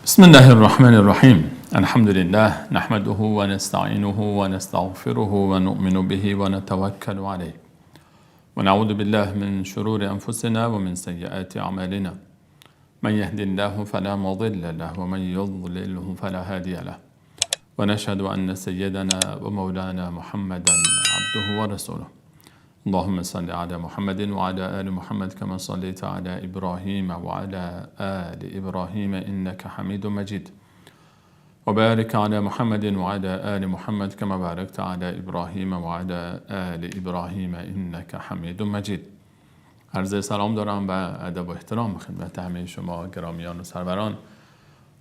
بسم الله الرحمن الرحيم الحمد لله نحمده ونستعينه ونستغفره ونؤمن به ونتوكل عليه ونعوذ بالله من شرور أنفسنا ومن سيئات أعمالنا من يهد الله فلا مضل له ومن يضلله فلا هادي له ونشهد أن سيدنا ومولانا محمدا عبده ورسوله اللهم صل على محمد وعلى آل محمد كما صليت على إبراهيم وعلى آل إبراهيم إنك حميد مجيد وبارك على محمد وعلى آل محمد كما باركت على إبراهيم وعلى آل إبراهيم إنك حميد مجيد. عرض سلام دارم و ادب و احترام خدمت همه شما گرامیان و سروران.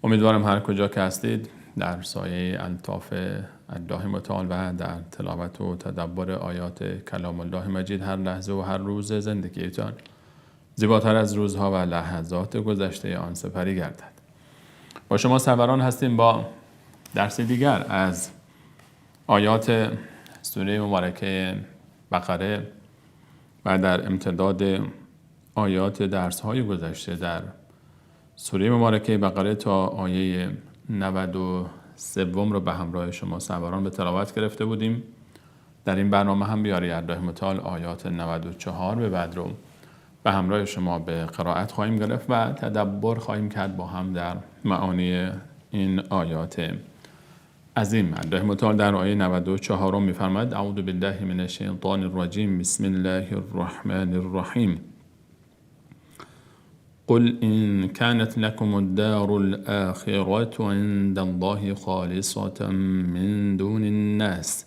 امیدوارم هر کجا که هستید در سایه الطاف الله متعال و در تلاوت و تدبر آیات کلام الله مجید هر لحظه و هر روز زندگیتان زیباتر از روزها و لحظات گذشته آن سپری گردد. با شما سروران هستیم با درس دیگر از آیات سوره مبارکه بقره و در امتداد آیات درس‌های گذشته در سوره مبارکه بقره تا آیه 93 رو به همراه شما سروران به تلاوت گرفته بودیم. در این برنامه هم بیاری الله متعال آیات 94 به بعد رو به همراه شما به قرائت خواهیم گرفت و تدبر خواهیم کرد با هم در معانی این آیات عظیم. الله متعال در آیه 94 می‌فرماید اعوذ بالله من الشیطان الرجیم بسم الله الرحمن الرحیم قل إن كانت لكم الدار الآخرة عند الله خالصة من دون الناس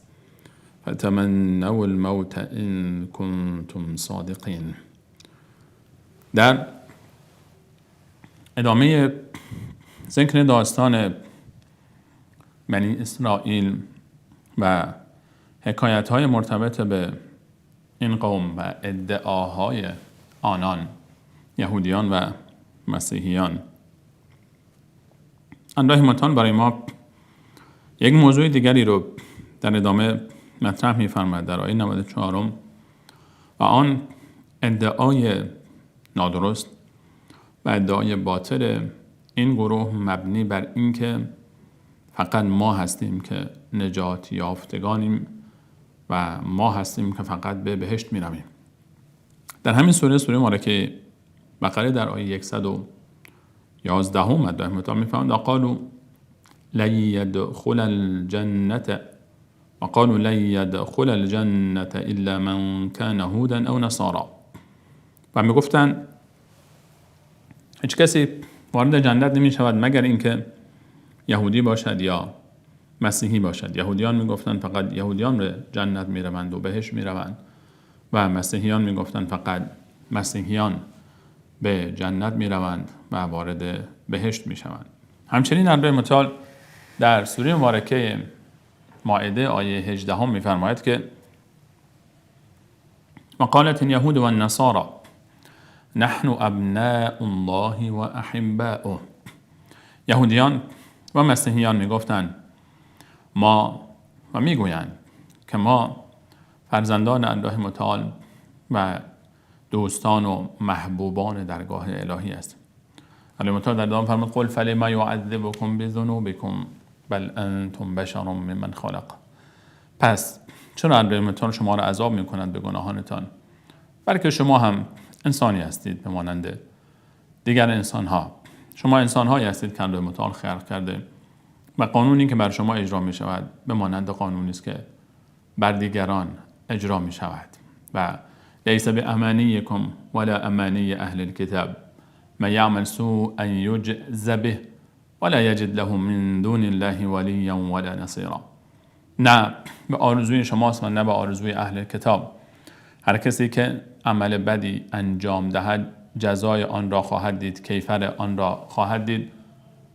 فتمنوا الموت إن كنتم صادقين. در ادامه ذکر داستان بنی اسرائیل و حکایت‌های مرتبط به این قوم و ادعاهای آنان یهودیان و مسیحیان، الله متعال برای ما یک موضوع دیگری رو در ادامه مطرح می‌فرماید در آیه 94 و آن ادعای نادرست و ادعای باطل این گروه مبنی بر اینکه فقط ما هستیم که نجات یافتگانیم و ما هستیم که فقط به بهشت می‌رویم. در همین سوره مبارکه بقره در آیه 111 الله متعال می‌فرماید وقالوا لن يدخل الجنة الا من كان هودا او نصارا. و میگفتن هیچ کسی وارد جنت نمی‌شود مگر اینکه یهودی باشد یا مسیحی باشد. یهودیان میگفتن فقط یهودیان به جنت میروند و بهشت میروند و مسیحیان میگفتن فقط مسیحیان به جنت میروند و وارد بهشت میشوند. همچنین الله متعال در سوره مبارکه مائده آیه 18 میفرماید که وقالت اليهود والنصارى نحن ابناء الله و احباؤه. یهودیان و مسیحیان میگفتند ما و میگویند که ما فرزندان الله متعال و دوستان و محبوبان درگاه الهی هستیم. الله متعال در ادامه فرمود قل فلما يعذبكم بذنوبكم بل انتم بشر ممن خلق. پس چرا الله متعال شما را عذاب میکنند به گناهانتان؟ بلکه شما هم انسانی هستید به مانند دیگر انسانها. شما انسانهایی هستید که الله متعال خلق کرده و قانونی که بر شما اجرا می شود به مانند قانونی است که بر دیگران اجرا می شود. و لیس بأمانیکم ولا امانی اهل الكتاب من یعمل سوءا یجز به ولا یجد له من دون الله ولیا ولا نصیرا. نه به آرزوی شماست و نه به آرزوی اهل کتاب. هر کسی که عمل بدی انجام دهد جزای آن را خواهد دید، کیفر آن را خواهد دید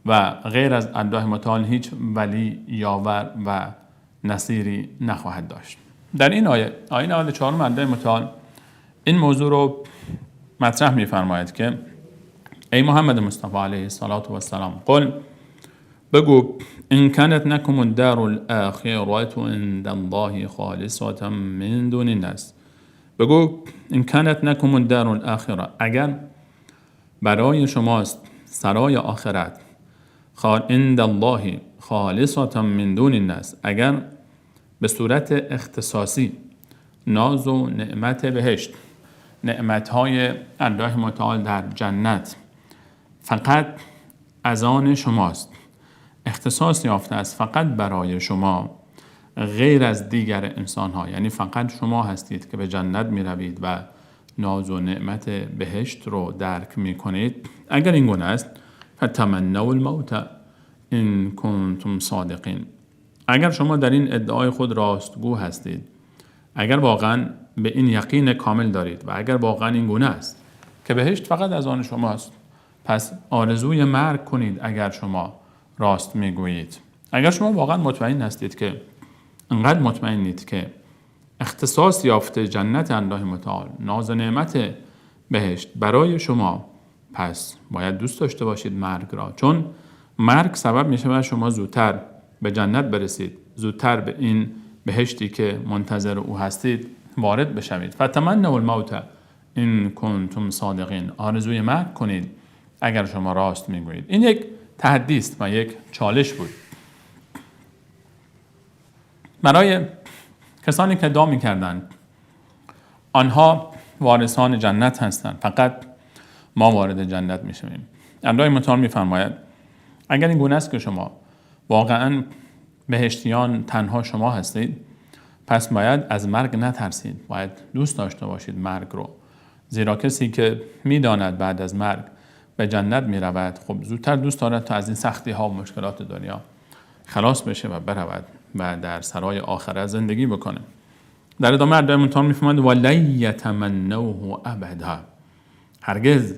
و غیر از الله متعال هیچ ولی یاور و نصیری نخواهد داشت. در این آیه 94 الله متعال این موضوع رو مطرح می‌فرماید که ای محمد مصطفی علیه الصلاة و السلام قل بگو ان كانت لكم الدار الآخرة عند الله خالصة من دون الناس. بگو ان كانت لكم الدار الآخرة، اگر برای شماست سرای آخرت عند الله خالصة من دون الناس، اگر به صورت اختصاصی ناز و نعمت بهشت، نعمتهای الله متعال در جنت فقط از آن شماست، اختصاص یافته است فقط برای شما غیر از دیگر انسان‌ها، یعنی فقط شما هستید که به جنت می روید و ناز و نعمت بهشت رو درک می کنید، اگر این گونه است فتمنوا الموت ان کنتم صادقین، اگر شما در این ادعای خود راستگو هستید، اگر واقعا به این یقین کامل دارید و اگر واقعا این گونه است که بهشت فقط از آن شماست، پس آرزوی مرگ کنید اگر شما راست میگویید. اگر شما واقعا مطمئن هستید که انقدر مطمئنید که اختصاص یافته جنت الله متعال، ناز و نعمت بهشت برای شما، پس باید دوست داشته باشید مرگ را، چون مرگ سبب می شود شما زودتر به جنت برسید، زودتر به این بهشتی که منتظر او هستید وارد بشوید. فتمنوا الموت ان کنتم صادقین، آرزوی مرگ کنید اگر شما راست میگویید. این یک تحدی است و یک چالش بود برای کسانی که ادعا می‌کردند آنها وارثان جنت هستند، فقط ما وارد جنت میشویم. الله متعال میفرماید اگر این گونه است که شما واقعا بهشتیان تنها شما هستید، پس باید از مرگ نترسید، باید دوست داشته باشید مرگ رو، زیرا کسی که میداند بعد از مرگ به جنت می رود، خب زودتر دوست دارد تا از این سختی ها و مشکلات دنیا خلاص بشه و برود و در سرای آخرت زندگی بکنه. در ادامه الله متعال میفرماید ولن یتمنوه ابدا، هرگز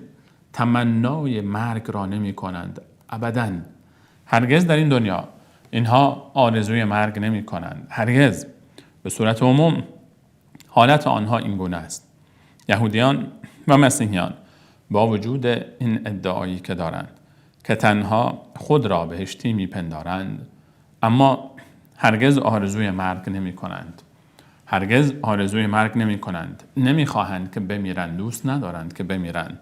تمنای مرگ را نمی کنند ابدا، هرگز در این دنیا اینها آرزوی مرگ نمی کنند، هرگز. به صورت عموم حالت آنها این گونه است. یهودیان و مسیحیان با وجود این ادعایی که دارند که تنها خود را بهشتی میپندارند، اما هرگز آرزوی مرگ نمی کنند، هرگز آرزوی مرگ نمی کنند، نمیخواهند که بمیرند، دوست ندارند که بمیرند.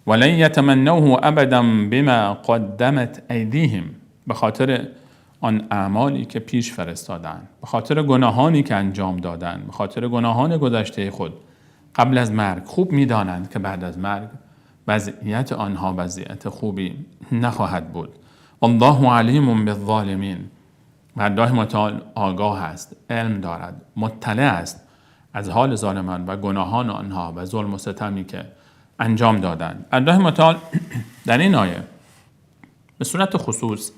ولن یتمنوه ابدا بما قدمت ایدیهم، به خاطر آن اعمالی که پیش فرستادند، به خاطر گناهانی که انجام دادند، به خاطر گناهان گذشته خود قبل از مرگ خوب میدانند که بعد از مرگ وضعیت آنها وضعیت خوبی نخواهد بود. الله علیم بالظالمین، الله متعال آگاه است، علم دارد، مطلع است از حال ظالمان و گناهان آنها و ظلم و ستمی که انجام دادند. الله متعال در این آیه به صورت خصوص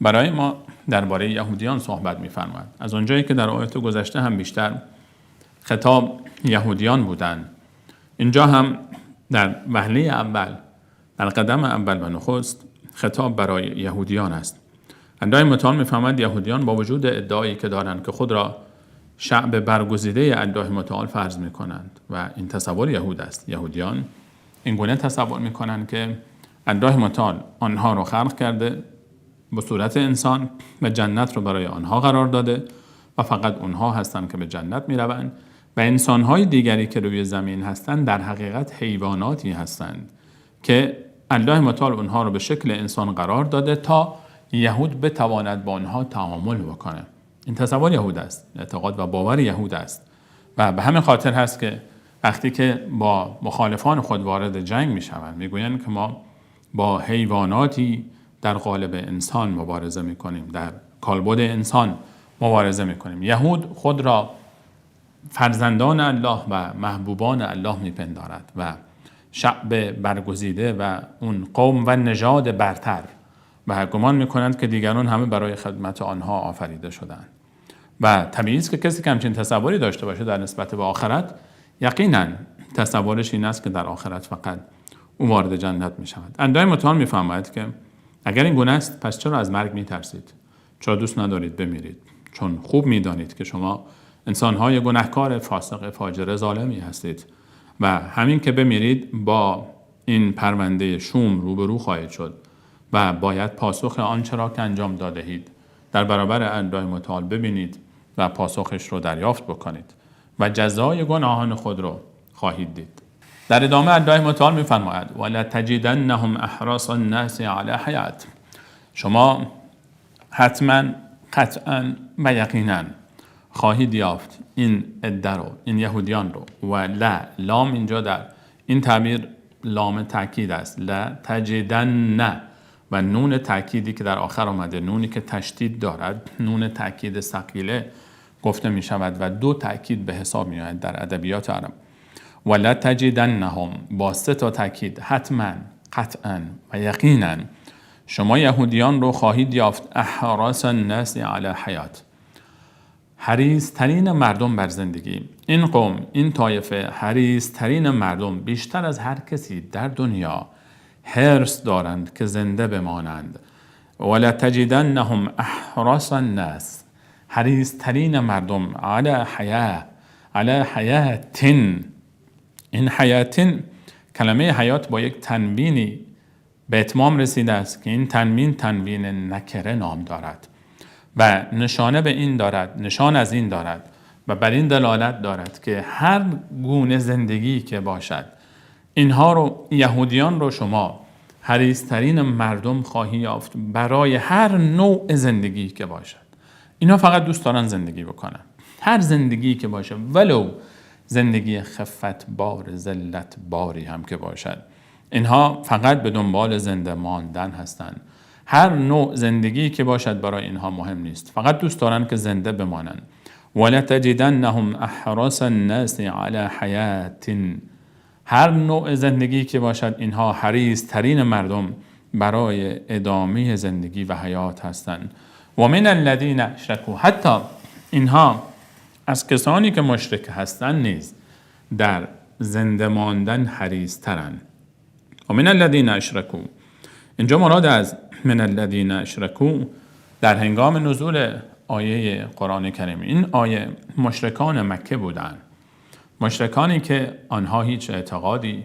برای ما درباره یهودیان صحبت می‌فرماید. از اونجایی که در آیات گذشته هم بیشتر خطاب یهودیان بودند، اینجا هم در وهله اول، در قدم اول و نخست خطاب برای یهودیان است. الله متعال می‌فرماید یهودیان با وجود ادعایی که دارند که خود را شعب برگزیده الله متعال فرض می‌کنند و این تصور یهود است، یهودیان این گونه تصور می‌کنند که الله متعال آنها را خلق کرده به صورت انسان و جنت رو برای آنها قرار داده و فقط اونها هستند که به جنت می‌روند و انسان‌های دیگری که روی زمین هستند در حقیقت حیواناتی هستند که الله متعال اونها رو به شکل انسان قرار داده تا یهود بتواند با آنها تعامل بکنه. این تصور یهود است، اعتقاد و باور یهود است و به همین خاطر هست که وقتی که با مخالفان خود وارد جنگ می‌شوند میگویند که ما با حیواناتی در قالب انسان مبارزه می‌کنیم، در کالبد انسان مبارزه می‌کنیم. یهود خود را فرزندان الله و محبوبان الله می‌پندارد و شعب برگزیده و اون قوم و نژاد برتر و گمان می‌کنند که دیگران همه برای خدمت آنها آفریده شدند و طبیعی است که کسی که همچین تصوری داشته باشه در نسبت به آخرت، یقینا تصورش این است که در آخرت فقط او وارد جنت می‌شود. الله متعال می‌فرماید که اگر این گونه است پس چرا از مرگ می‌ترسید؟ چرا دوست ندارید بمیرید؟ چون خوب می‌دانید که شما انسان‌های گناهکار، فاسق، فاجر، ظالمی هستید و همین که بمیرید با این پرونده شوم روبرو خواهید شد و باید پاسخ آنچه را که انجام دادهید در برابر الله متعال ببینید و پاسخش رو دریافت بکنید و جزای گناهان خود رو خواهید دید. در ادامه الله متعال می‌فرماید وَلَتَجِدَنَّهُمْ أَحْرَصَ النَّاسِ عَلَى حَیَاةٍ، شما حتما، قطعا و یقینا خواهید یافت این عده رو، این یهودیان رو. و لام اینجا در این تعبیر لام تأکید است، لا تجدن، و نون تأکیدی که در آخر آمده، نونی که تشدید دارد، نون تأکید ثقیله گفته می شود و 2 تأکید به حساب می آید در ادبیات عرب. و لا تجدنهم با 3 تا تأکید، حتما، قطعا و یقینا شما یهودیان رو خواهید یافت احراس الناس علی حیات، حریص ترین مردم بر زندگی. این قوم، این طایفه حریص ترین مردم، بیشتر از هر کسی در دنیا حرص دارند که زنده بمانند. ولا تجدنهم احراس الناس، حریص ترین مردم علی حیات. این حیات، کلمه حیات با یک تنوینی به اتمام رسیده است که این تنوین نکره نام دارد و نشانه به این دارد، نشان از این دارد و بر این دلالت دارد که هر گونه زندگی که باشد، اینها رو، یهودیان رو شما حریص‌ترین مردم خواهی یافت برای هر نوع زندگی که باشد. اینها فقط دوست دارن زندگی بکنن، هر زندگی که باشه، ولو زندگی خفت بار، ذلت باری هم که باشد. اینها فقط به دنبال زنده ماندن هستند. هر نوع زندگی که باشد برای اینها مهم نیست، فقط دوست دارن که زنده بمانند. ولا تجدنهم احراس الناس علی حیات، هر نوع زندگی که باشد اینها حریص ترین مردم برای ادامه زندگی و حیات هستند. و من الذین اشرکوا، حتی اینها از کسانی که مشرک هستند نیز در زنده ماندن حریص ترند. و من الذین اشرکوا، اینجا مراد از من الذین اشرکوا در هنگام نزول آیه قرآن کریم، این آیه مشرکان مکه بودند، مشرکانی که آنها هیچ اعتقادی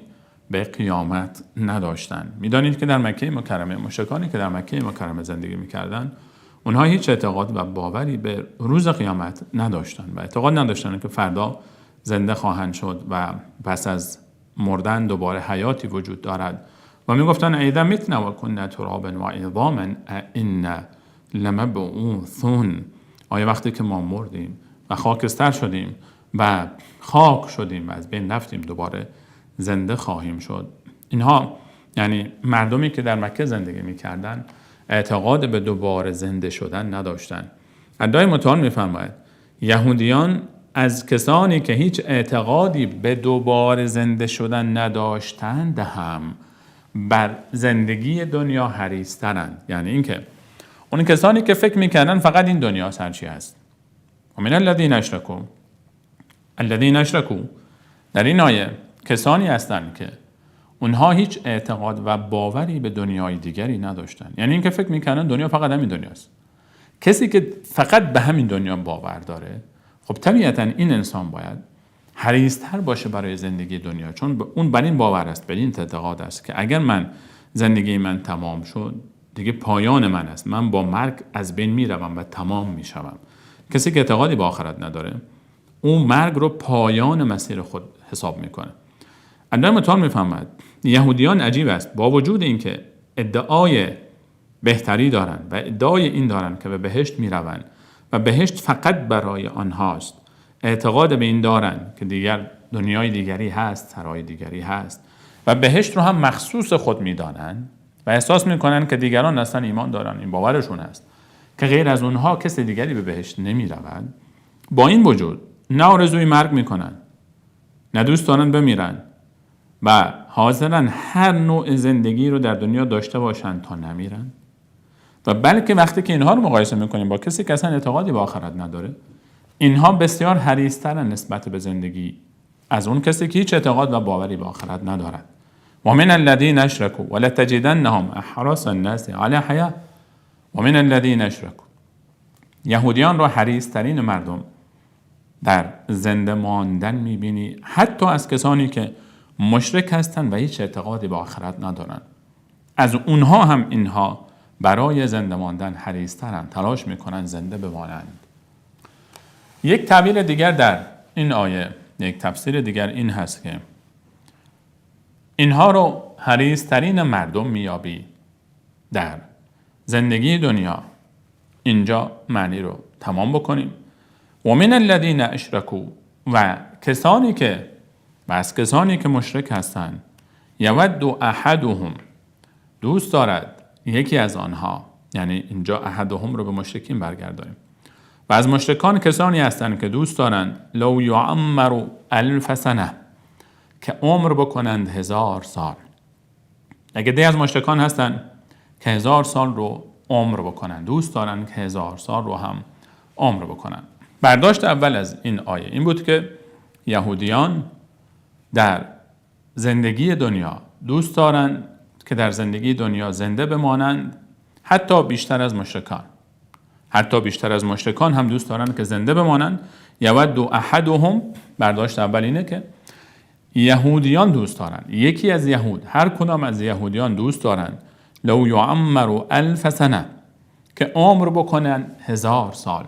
به قیامت نداشتند. میدانید که در مکه مکرمه، مشرکانی که در مکه مکرمه زندگی میکردند، اونها هیچ اعتقاد و باوری به روز قیامت نداشتند و اعتقاد نداشتند که فردا زنده خواهند شد و پس از مردن دوباره حیاتی وجود دارد. و میگفتن ایذا متنا و کنا ترابا و عظاما ائنا لمبعوثون، آیا وقتی که ما مردیم و خاکستر شدیم و خاک شدیم و از بین رفتیم دوباره زنده خواهیم شد. اینها یعنی مردمی که در مکه زندگی میکردن اعتقاد به دوباره زنده شدن نداشتند. ادعای متعال میفرماید یهودیان از کسانی که هیچ اعتقادی به دوباره زنده شدن نداشتند هم بر زندگی دنیا حریص‌ترند. یعنی اینکه اون کسانی که فکر میکردن فقط این دنیا هرچی هست. و من الذین اشرکوا، الذین اشرکوا در این آیه کسانی هستند که اونها هیچ اعتقاد و باوری به دنیای دیگری نداشتن. یعنی اینکه فکر میکنن دنیا فقط همین دنیاست. کسی که فقط به همین دنیا باور داره، خب طبیعتا این انسان باید حریص‌تر باشه برای زندگی دنیا، چون اون بر این باور است، بر این اعتقاد است که اگر من زندگی من تمام شد دیگه پایان من است، من با مرگ از بین میروم و تمام میشوم. کسی که اعتقادی به آخرت نداره اون مرگ رو پایان مسیر خود حساب میکنه. اندر متعال میفهمد یهودیان عجیب است، با وجود اینکه ادعای بهتری دارند و ادعای این دارند که به بهشت میروند و بهشت فقط برای آنهاست، اعتقاد به این دارند که دیگر دنیای دیگری هست، سرای دیگری هست و بهشت رو هم مخصوص خود میدانند و احساس میکنند که دیگران اصلا ایمان دارند، این باورشون هست که غیر از اونها کسی دیگری به بهشت نمیرود. با این وجود نه آرزوی مرگ میکنن، نه دوست دارن بمیرن و حاضرن هر نوع زندگی رو در دنیا داشته باشن تا نمیرن. و بلکه وقتی که اینها رو مقایسه میکنیم با کسی که اصلا اعتقادی به آخرت نداره، اینها بسیار حریص‌ترن نسبت به زندگی از اون کسی که هیچ اعتقاد و باوری به آخرت ندارد. و من الذین اشرکوا ولتجدنهم احراس الناس علی حیاة. و من الذین اشرکوا، یهودیان رو حریص‌ترین مردم در زنده ماندن میبینی، حتی از کسانی که مشرک هستند و هیچ اعتقادی به آخرت ندارن. از اونها هم اینها برای زنده ماندن حریص‌ترند، تلاش میکنن زنده بمانند. یک تعبیر دیگر در این آیه، یک تفسیر دیگر این هست که اینها رو حریص‌ترین مردم میابی در زندگی دنیا اینجا معنی رو تمام بکنیم. و من الذین اشرکوا و کسانی که مشرک هستند، یود احدهم دوست دارد یکی از آنها، یعنی اینجا احدهم رو به مشرکین برگردانیم، و از مشرکان کسانی هستند که دوست دارند لو یعمر 1000 سنه که عمر بکنند 1000 سال. اگه دی از مشرکان هستند که 1000 سال رو عمر بکنند، دوست دارند که 1000 سال رو هم عمر بکنند. برداشت اول از این آیه این بود که یهودیان در زندگی دنیا دوست دارند که در زندگی دنیا زنده بمانند، حتی بیشتر از مشرکان هم دوست دارند که زنده بمانند. یود احدهم، برداشت اول اینه که یهودیان دوست دارند، یکی از یهود، هر کدام از یهودیان دوست دارند لو یعمر 1000 سنه که عمر بکنند 1000 سال.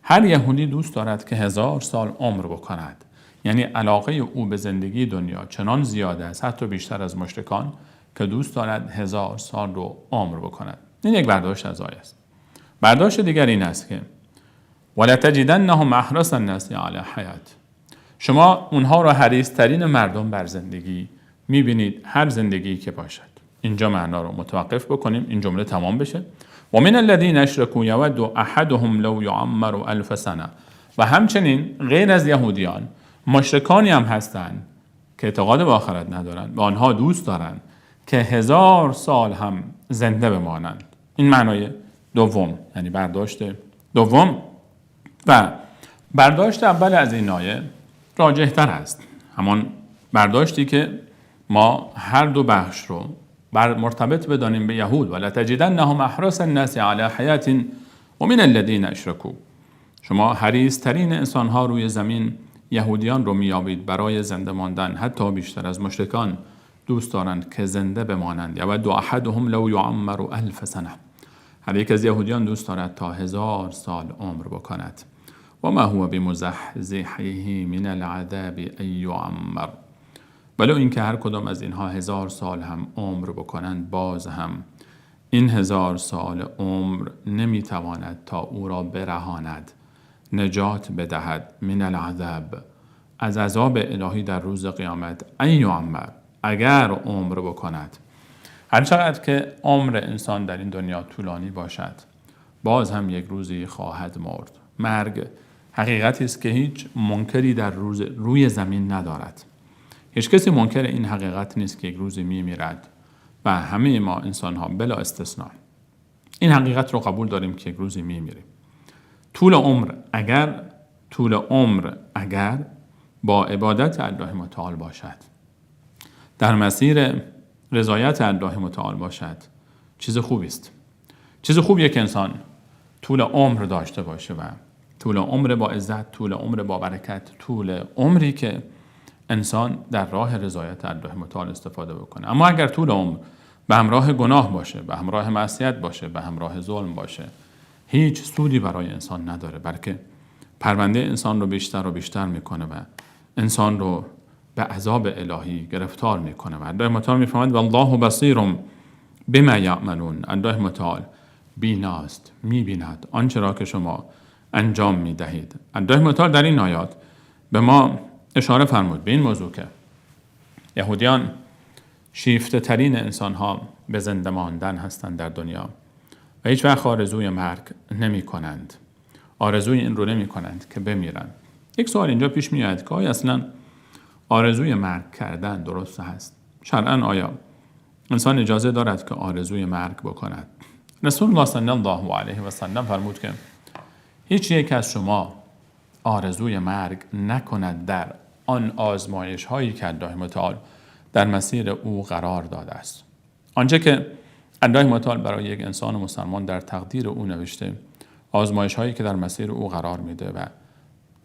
هر یهودی دوست دارد که 1000 سال عمر بکند، یعنی علاقه او به زندگی دنیا چنان زیاده است، حتی بیشتر از مشرکان، که دوست دارد 1000 سال رو عمر بکند. این یک برداشت از آیه است. برداشت دیگر این است که ولتجدنهم احرص الناس علی حیات، شما اونها را حریص‌ترین مردم بر زندگی می‌بینید، هر زندگی که باشد. اینجا معنا رو متوقف بکنیم، این جمله تمام بشه. و من الذین اشرکوا یود احدهم لو یعمر 1000 سنه، و همچنین غیر از یهودیان مشرکانی هم هستند که اعتقاد به آخرت ندارند و آنها دوست دارند که 1000 سال هم زنده بمانند. این معنای دوم، یعنی برداشت دوم. و برداشت اول از این آیه راجح تر است، همان برداشتی که ما هر دو بخش رو مرتبط بدانیم به یهود. ولتجدنهم احرص الناس علی حیات و من الذین اشرکوا، شما حریص‌ترین انسان‌ها روی زمین یهودیان رو می‌یابید برای زنده ماندن، حتی بیشتر از مشرکان دوست دارند که زنده بمانند. یود احدهم لو یعمر 1000 سنه، هر یک از یهودیان دوست دارد تا 1000 سال عمر بکند. و ما هو بمزحزحه من العذاب ان یعمر، ولو اینکه هر کدام از اینها 1000 سال هم عمر بکنند، باز هم این 1000 سال عمر نمیتواند تا او را برهاند، نجات بدهد، من العذاب، از عذاب الهی در روز قیامت، ان یعمر، اگر عمر بکند. هر چقدر که عمر انسان در این دنیا طولانی باشد، باز هم یک روزی خواهد مرد. مرگ حقیقتی است که هیچ منکری در روی زمین ندارد. هیچ کسی منکر این حقیقت نیست که یک روزی میمیرد و همه ما انسان ها بلا استثناء این حقیقت رو قبول داریم که یک روزی میمیریم. طول عمر اگر با عبادت الله متعال باشد، در مسیر رضایت الله متعال باشد، چیز خوبی است. چیز خوبیه که انسان طول عمر داشته باشه، و طول عمر با عزت، طول عمر با برکت، طول عمری که انسان در راه رضایت الله متعال استفاده بکنه. اما اگر طول عمر به همراه گناه باشه، به همراه معصیت باشه، به همراه ظلم باشه، هیچ سودی برای انسان نداره، بلکه پرونده انسان رو بیشتر و بیشتر میکنه و انسان رو به عذاب الهی گرفتار میکنه. و الله متعال میفرماید والله بصیر بما یعملون، الله متعال بیناست، میبیند آنچه را که شما انجام میدهید. الله متعال در این آیات به ما اشاره فرمود به این موضوع که یهودیان شیفته ترین انسان ها به زنده ماندن هستند در دنیا و هیچ وقت آرزوی مرگ نمی کنند، آرزوی این رو نمی کنند که بمیرند. یک سوال اینجا پیش می آید که آیا اصلا آرزوی مرگ کردن درست هست؟ شرعاً آیا انسان اجازه دارد که آرزوی مرگ بکند؟ رسول الله صلی الله علیه و سلم فرمود که هیچ یک از شما آرزوی مرگ نکند در آن آزمایش هایی که الله متعال در مسیر او قرار داده است. آنچه که الله متعال برای یک انسان مسلمان در تقدیر او نوشته، آزمایش هایی که در مسیر او قرار میده و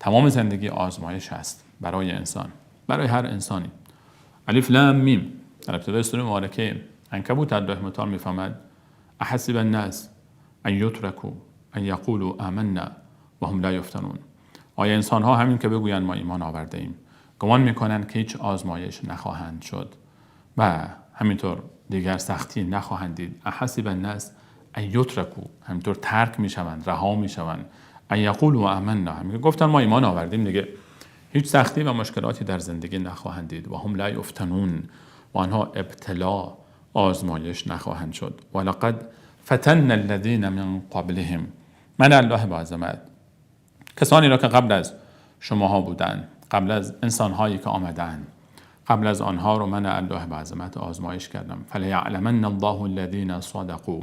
تمام زندگی آزمایش است برای انسان، برای هر انسانی. الف لام میم، در ابتدای سوره مبارکه عنکبوت الله متعال میفرماید احسب الناس ان یترکوا ان یقولوا آمنا و هم لا یفتنون. آیا انسان ها همین که بگویند ما ایمان آورده ایم گمان میکنند که هیچ آزمایش نخواهند شد و همینطور دیگر سختی نخواهند دید؟ احسب الناس ان یترکوا، همینطور ترک میشوند، رها میشوند. ان یقولوا آمنا، همین گفتن ما ایمان آوردیم دیگه هیچ سختی و مشکلاتی در زندگی نخواهند دید. و هم لا یفتنون، و آنها ابتلا آزمایش نخواهند شد. ولقد فتن الذین من قبلهم، من الله با عظمت کسانی را که قبل از شماها بودند، قبل از انسانهایی که آمدند، قبل از آنها رو من الله با عظمت آزمایش کردم. فلیعلمن الله الذین صدقوا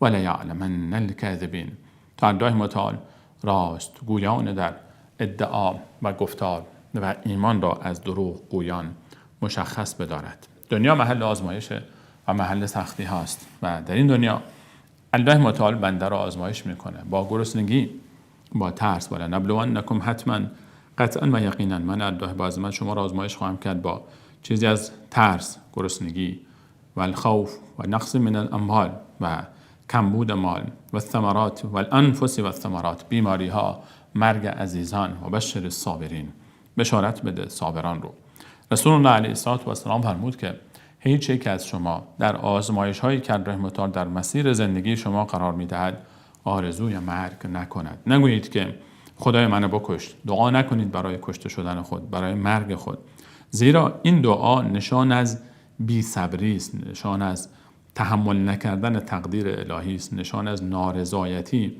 ولیعلمن الکاذبین، تا الله متعال راست گویان در ادعا و گفتار و ایمان را از دروغ گویان مشخص بدارد. دنیا محل آزمایش و محل سختی هاست و در این دنیا الله متعال بنده را آزمایش میکنه با گرسنگی، با ترس. ولنبلونکم، حتما قطعا و یقینا من الله با عظمت شما را آزمایش خواهم کرد با چیزی از ترس، گرسنگی و الخوف و نقص من الاموال و کمبود مال و الثمرات و الانفس و الثمرات، بیماری ها، مرگ عزیزان. و بشر الصابرین، بشارت بده صابران رو. رسول الله علیه السلام فرمود که هیچ یک از شما در آزمایش هایی که رحمت الله در مسیر زندگی شما قرار میدهد آرزوی مرگ نکند. نگویید که خدای منو بکش، دعا نکنید برای کشته شدن خود، برای مرگ خود، زیرا این دعا نشان از بی‌صبری است، نشان از تحمل نکردن تقدیر الهی است، نشان از نارضایتی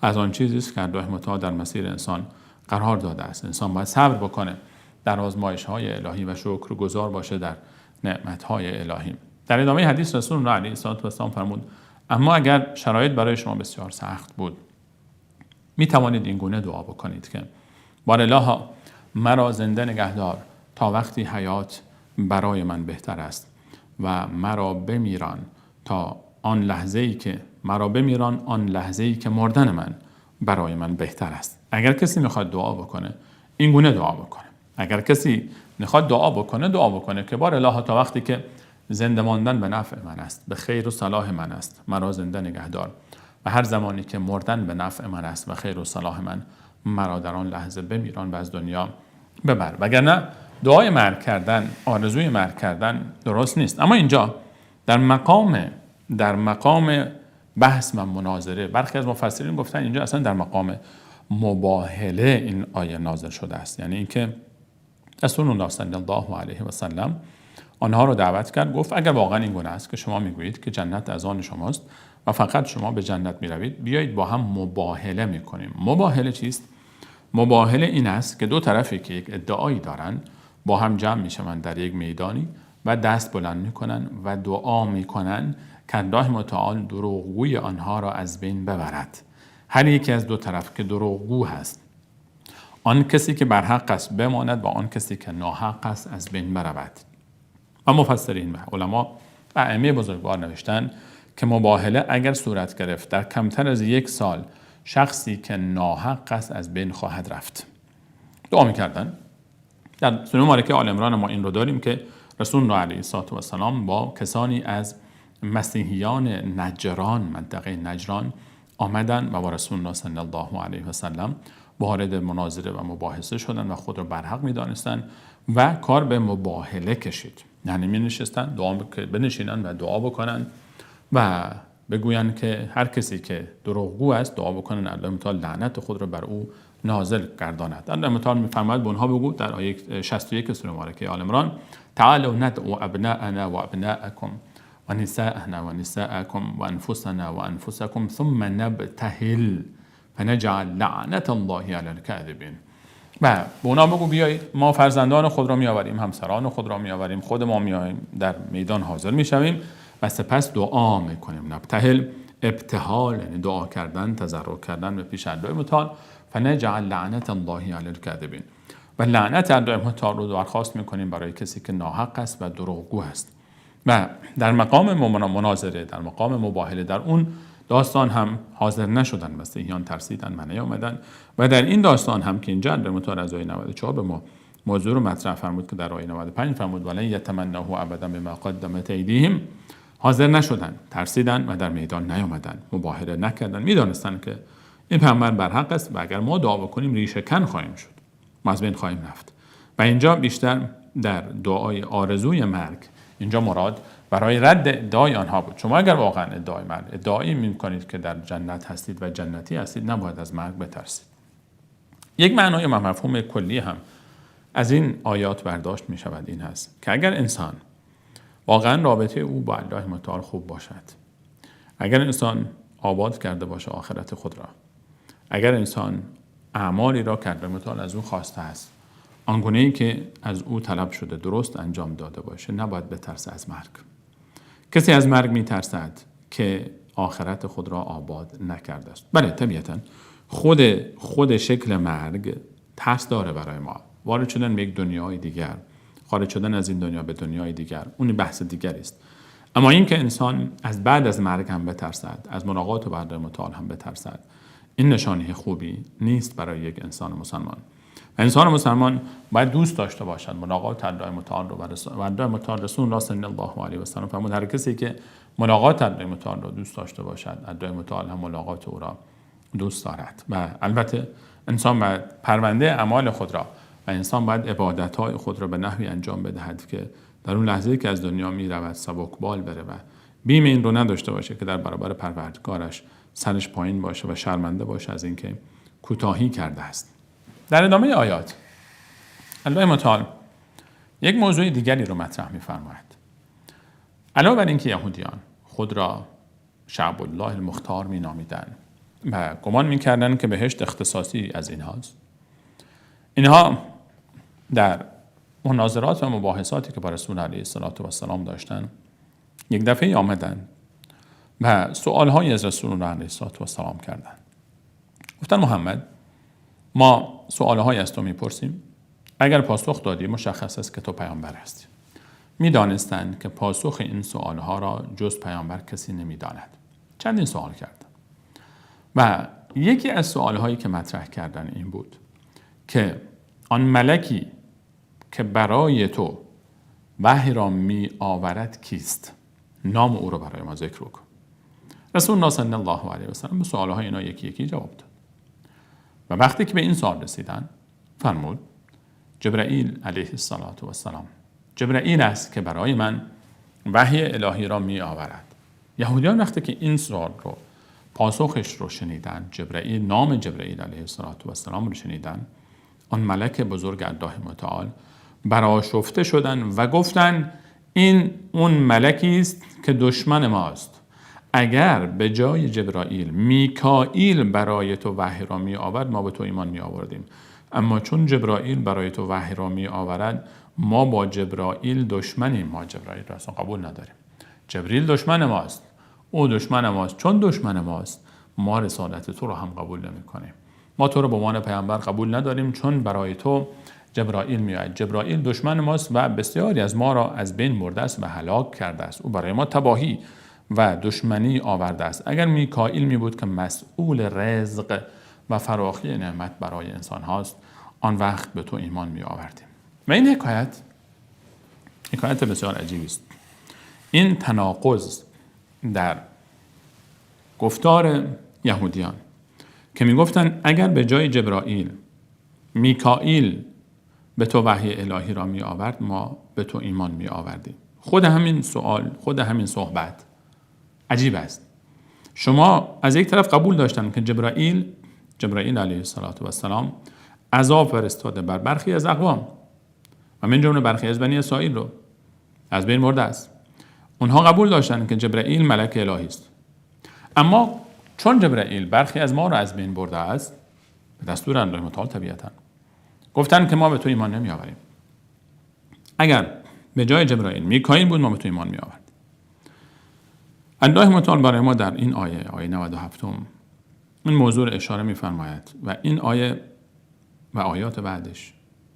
از آن چیزی است که رحمت الله در مسیر انسان قرار داده است. انسان باید صبر بکنه در آزمایش‌های الهی و شکرگزار باشه در نعمت‌های الهی. در ادامه حدیث رسول الله علیه السلام فرمود اما اگر شرایط برای شما بسیار سخت بود، می توانید این گونه دعا بکنید که بار الله مرا زنده نگهدار تا وقتی حیات برای من بهتر است و مرا بمیران تا آن لحظه‌ای که مردن من برای من بهتر است. اگر کسی میخواد دعا بکنه این گونه دعا بکنه. اگر کسی میخواد دعا بکنه که بار الله تا وقتی که زنده ماندن به نفع من است، به خیر و صلاح من است، مرا زنده نگهدار، و هر زمانی که مردن به نفع من است و خیر و صلاح من، مرا در آن لحظه بمیران و از دنیا ببر. وگرنه دعای مرگ کردن، آرزوی مرگ کردن درست نیست. اما اینجا در مقام بحث و مناظره، برخی از مفسرین گفتن اینجا اصلا در مقام مباهله این آیه نازل شده است. یعنی اینکه رسول الله صلی الله علیه و سلم آنها رو دعوت کرد، گفت اگر واقعا این گونه است که شما میگویید که جنت از آن شماست و فقط شما به جنت میروید، بیایید با هم مباهله میکنیم. مباهله چیست؟ مباهله این است که دو طرفی که یک ادعایی دارن با هم جمع میشوند در یک میدانی و دست بلند میکنن و دعا میکنن که الله متعال دروغگوی آنها را از بین ببرد. هر یکی از دو طرف که دروغگو هست، آن کسی که بر حق است بماند و آن کسی که ناحق است از بین برود. و مفسرین و علما و ائمه بزرگوار نوشتن که مباهله اگر صورت گرفت در کمتر از 1 سال شخصی که ناحق است از بین خواهد رفت. دعا می‌کردن. در سوره مبارکه آل عمران ما این رو داریم که رسول الله علیه السلام با کسانی از مسیحیان نجران، منطقه نجران آمدن و با رسول الله صلی الله علیه و سلم وارد مناظره و مباحثه شدن و خود را برحق می‌دانستند و کار به مباهله کشید. یعنی می‌نشستن بنشینن و دعا بکنن و بگوین که هر کسی که دروغگو است دعا بکنن الله متعال لعنت خود را بر او نازل گرداند. الله متعال می‌فرماید به اونها بگو در آیه 61 سوره مبارکه آل عمران تعالوا ندعو ابناءنا و ابناءکم و نساءنا و نساءکم و انفسنا و انفسکم ثم نبتهل فنجعل لعنت الله علی الکاذبین. و به اونا بگو بیایید ما فرزندان خود را میآوریم، همسران خود را میآوریم، خود ما میایم در میدان حاضر میشویم و سپس دعا میکنیم. نبتهل ابتهال یعنی دعا کردن، تضرع کردن به پیش الله متعال. فنجعل لعنت الله علی الکاذبین، و لعنت الله متعال رو درخواست میکنیم برای کسی که ناحق است و دروغگو است. و در مقام مناظره، در مقام مباهله، در اون داستان هم حاضر نشدن، مسیحیان ترسیدن و نیامدن. و در این داستان هم که اینجا الله متعال از آیه 94 به ما موضوع رو مطرح فرمود که در آیه 95 فرمود ولن یتمناه ابدا بما قدمت ایدیهم، حاضر نشدن، ترسیدن و در میدان نیامدن، مباهله نکردن. میدانستن که این پیامبر برحق است و اگر ما دعا بکنیم ریشه کن خواهیم شد، ما از بین خواهیم رفت. و اینجا بیشتر در دعای آرزوی مرگ اینجا مراد برای رد ادعای آنها بود. شما اگر واقعا ادعایی میکنید که در جنت هستید و جنتی هستید، نباید از مرگ بترسید. یک معنای و مفهوم کلی هم از این آیات برداشت می شود این هست که اگر انسان واقعا رابطه او با الله متعال خوب باشد، اگر انسان آباد کرده باشه آخرت خود را، اگر انسان اعمالی را که الله متعال از او خواسته است آنگونه‌ای که از او طلب شده درست انجام داده باشه، نباید بترسه از مرگ. کسی از مرگ می ترسد که آخرت خود را آباد نکرده است. بله طبیعتا خود شکل مرگ ترس داره برای ما. وارد شدن به یک دنیای دیگر، خارج شدن از این دنیا به دنیای دیگر، اون بحث دیگری است. اما این که انسان از بعد از مرگ هم بترسد، از ملاقات با الله متعال هم بترسد، این نشانه خوبی نیست برای یک انسان مسلمان. و انسان مسلمان باید دوست داشته باشد ملاقات الله متعال رو و الله متعال. رسول الله صلی الله علیه و سلم فرمود هر کسی که ملاقات الله متعال رو دوست داشته باشد، الله متعال هم ملاقات او را دوست دارد. و البته انسان باید پرونده اعمال خود را و انسان باید عبادت‌های خود را به نحوی انجام بدهد که در اون لحظه‌ای که از دنیا می‌رود سبکبال بره و بیم این رو نداشته باشه که در برابر پروردگارش سرش پایین باشه و شرمنده باشه از اینکه کوتاهی کرده است. در ادامه آیات الله متعال یک موضوع دیگری رو مطرح می‌فرماید. علاوه بر اینکه یهودیان خود را شعب الله المختار می‌نامیدند و گمان می‌کردند که بهشت اختصاصی از اینهاست، اینها در مناظرات و مباحثاتی که با رسول علیه السلام داشتن یک دفعه آمدن و سوالهایی از رسول الله علیه السلام کردن. گفتن محمد ما سوالهایی از تو میپرسیم، اگر پاسخ دادی مشخص است که تو پیامبر هستی. میدانستند که پاسخ این سوالها را جز پیامبر کسی نمیداند. چندین سوال کردن و یکی از سوالهایی که مطرح کردن این بود که آن ملکی که برای تو وحی را می آورد کیست؟ نام او را برای ما ذکر کن. رسول الله صلی الله علیه و سلم به سوالهای اینا یکی یکی جواب داد و وقتی که به این سوال رسیدن فرمود جبرائیل علیه السلام، جبرائیل است که برای من وحی الهی را می آورد. یهودیان وقتی که این سوال رو پاسخش رو شنیدن، جبرائیل، نام جبرائیل علیه السلام رو شنیدن، آن ملک بزرگ الله متعال برآشفته شدن و گفتن این اون ملکی است که دشمن ماست. اگر به جای جبرائیل میکائیل برای تو وحی را می آورد ما به تو ایمان می آوردیم، اما چون جبرائیل برای تو وحی را می آورد ما با جبرائیل دشمنیم، ما جبرائیل را اصلا قبول نداریم. جبرائیل دشمن ماست، او دشمن ماست، چون دشمن ماست ما رسالت تو را هم قبول نمی کنیم. ما تو رو به عنوان پیامبر قبول نداریم چون برای تو جبرائیل میآید. جبرائیل دشمن ماست و بسیاری از ما را از بین برده است و هلاک کرده است. او برای ما تباهی و دشمنی آورده است. اگر میکائیل می بود که مسئول رزق و فراخی نعمت برای انسان هاست آن وقت به تو ایمان می آوردیم. و این حکایت بسیار عجیبی است. این تناقض در گفتار یهودیان که میگفتن اگر به جای جبرائیل میکائیل به تو وحی الهی را می آورد ما به تو ایمان می آوردیم. خود همین سوال، خود همین صحبت عجیب است. شما از یک طرف قبول داشتن که جبرائیل علیه السلام عذاب فرستاده بر برخی از اقوام و من جمله برخی از بنی اسرائیل رو از بین برده است. اونها قبول داشتن که جبرائیل ملک الهی است. اما چون جبرائیل برخی از ما را از بین برده است به دستور الله متعال طبیعتا گفتن که ما به تو ایمان نمی آوریم. اگر به جای جبرائیل میکائیل بود ما به تو ایمان می آورد. الله متعال برای ما در این آیه 97 این موضوع را اشاره می فرماید و این آیه و آیات بعدش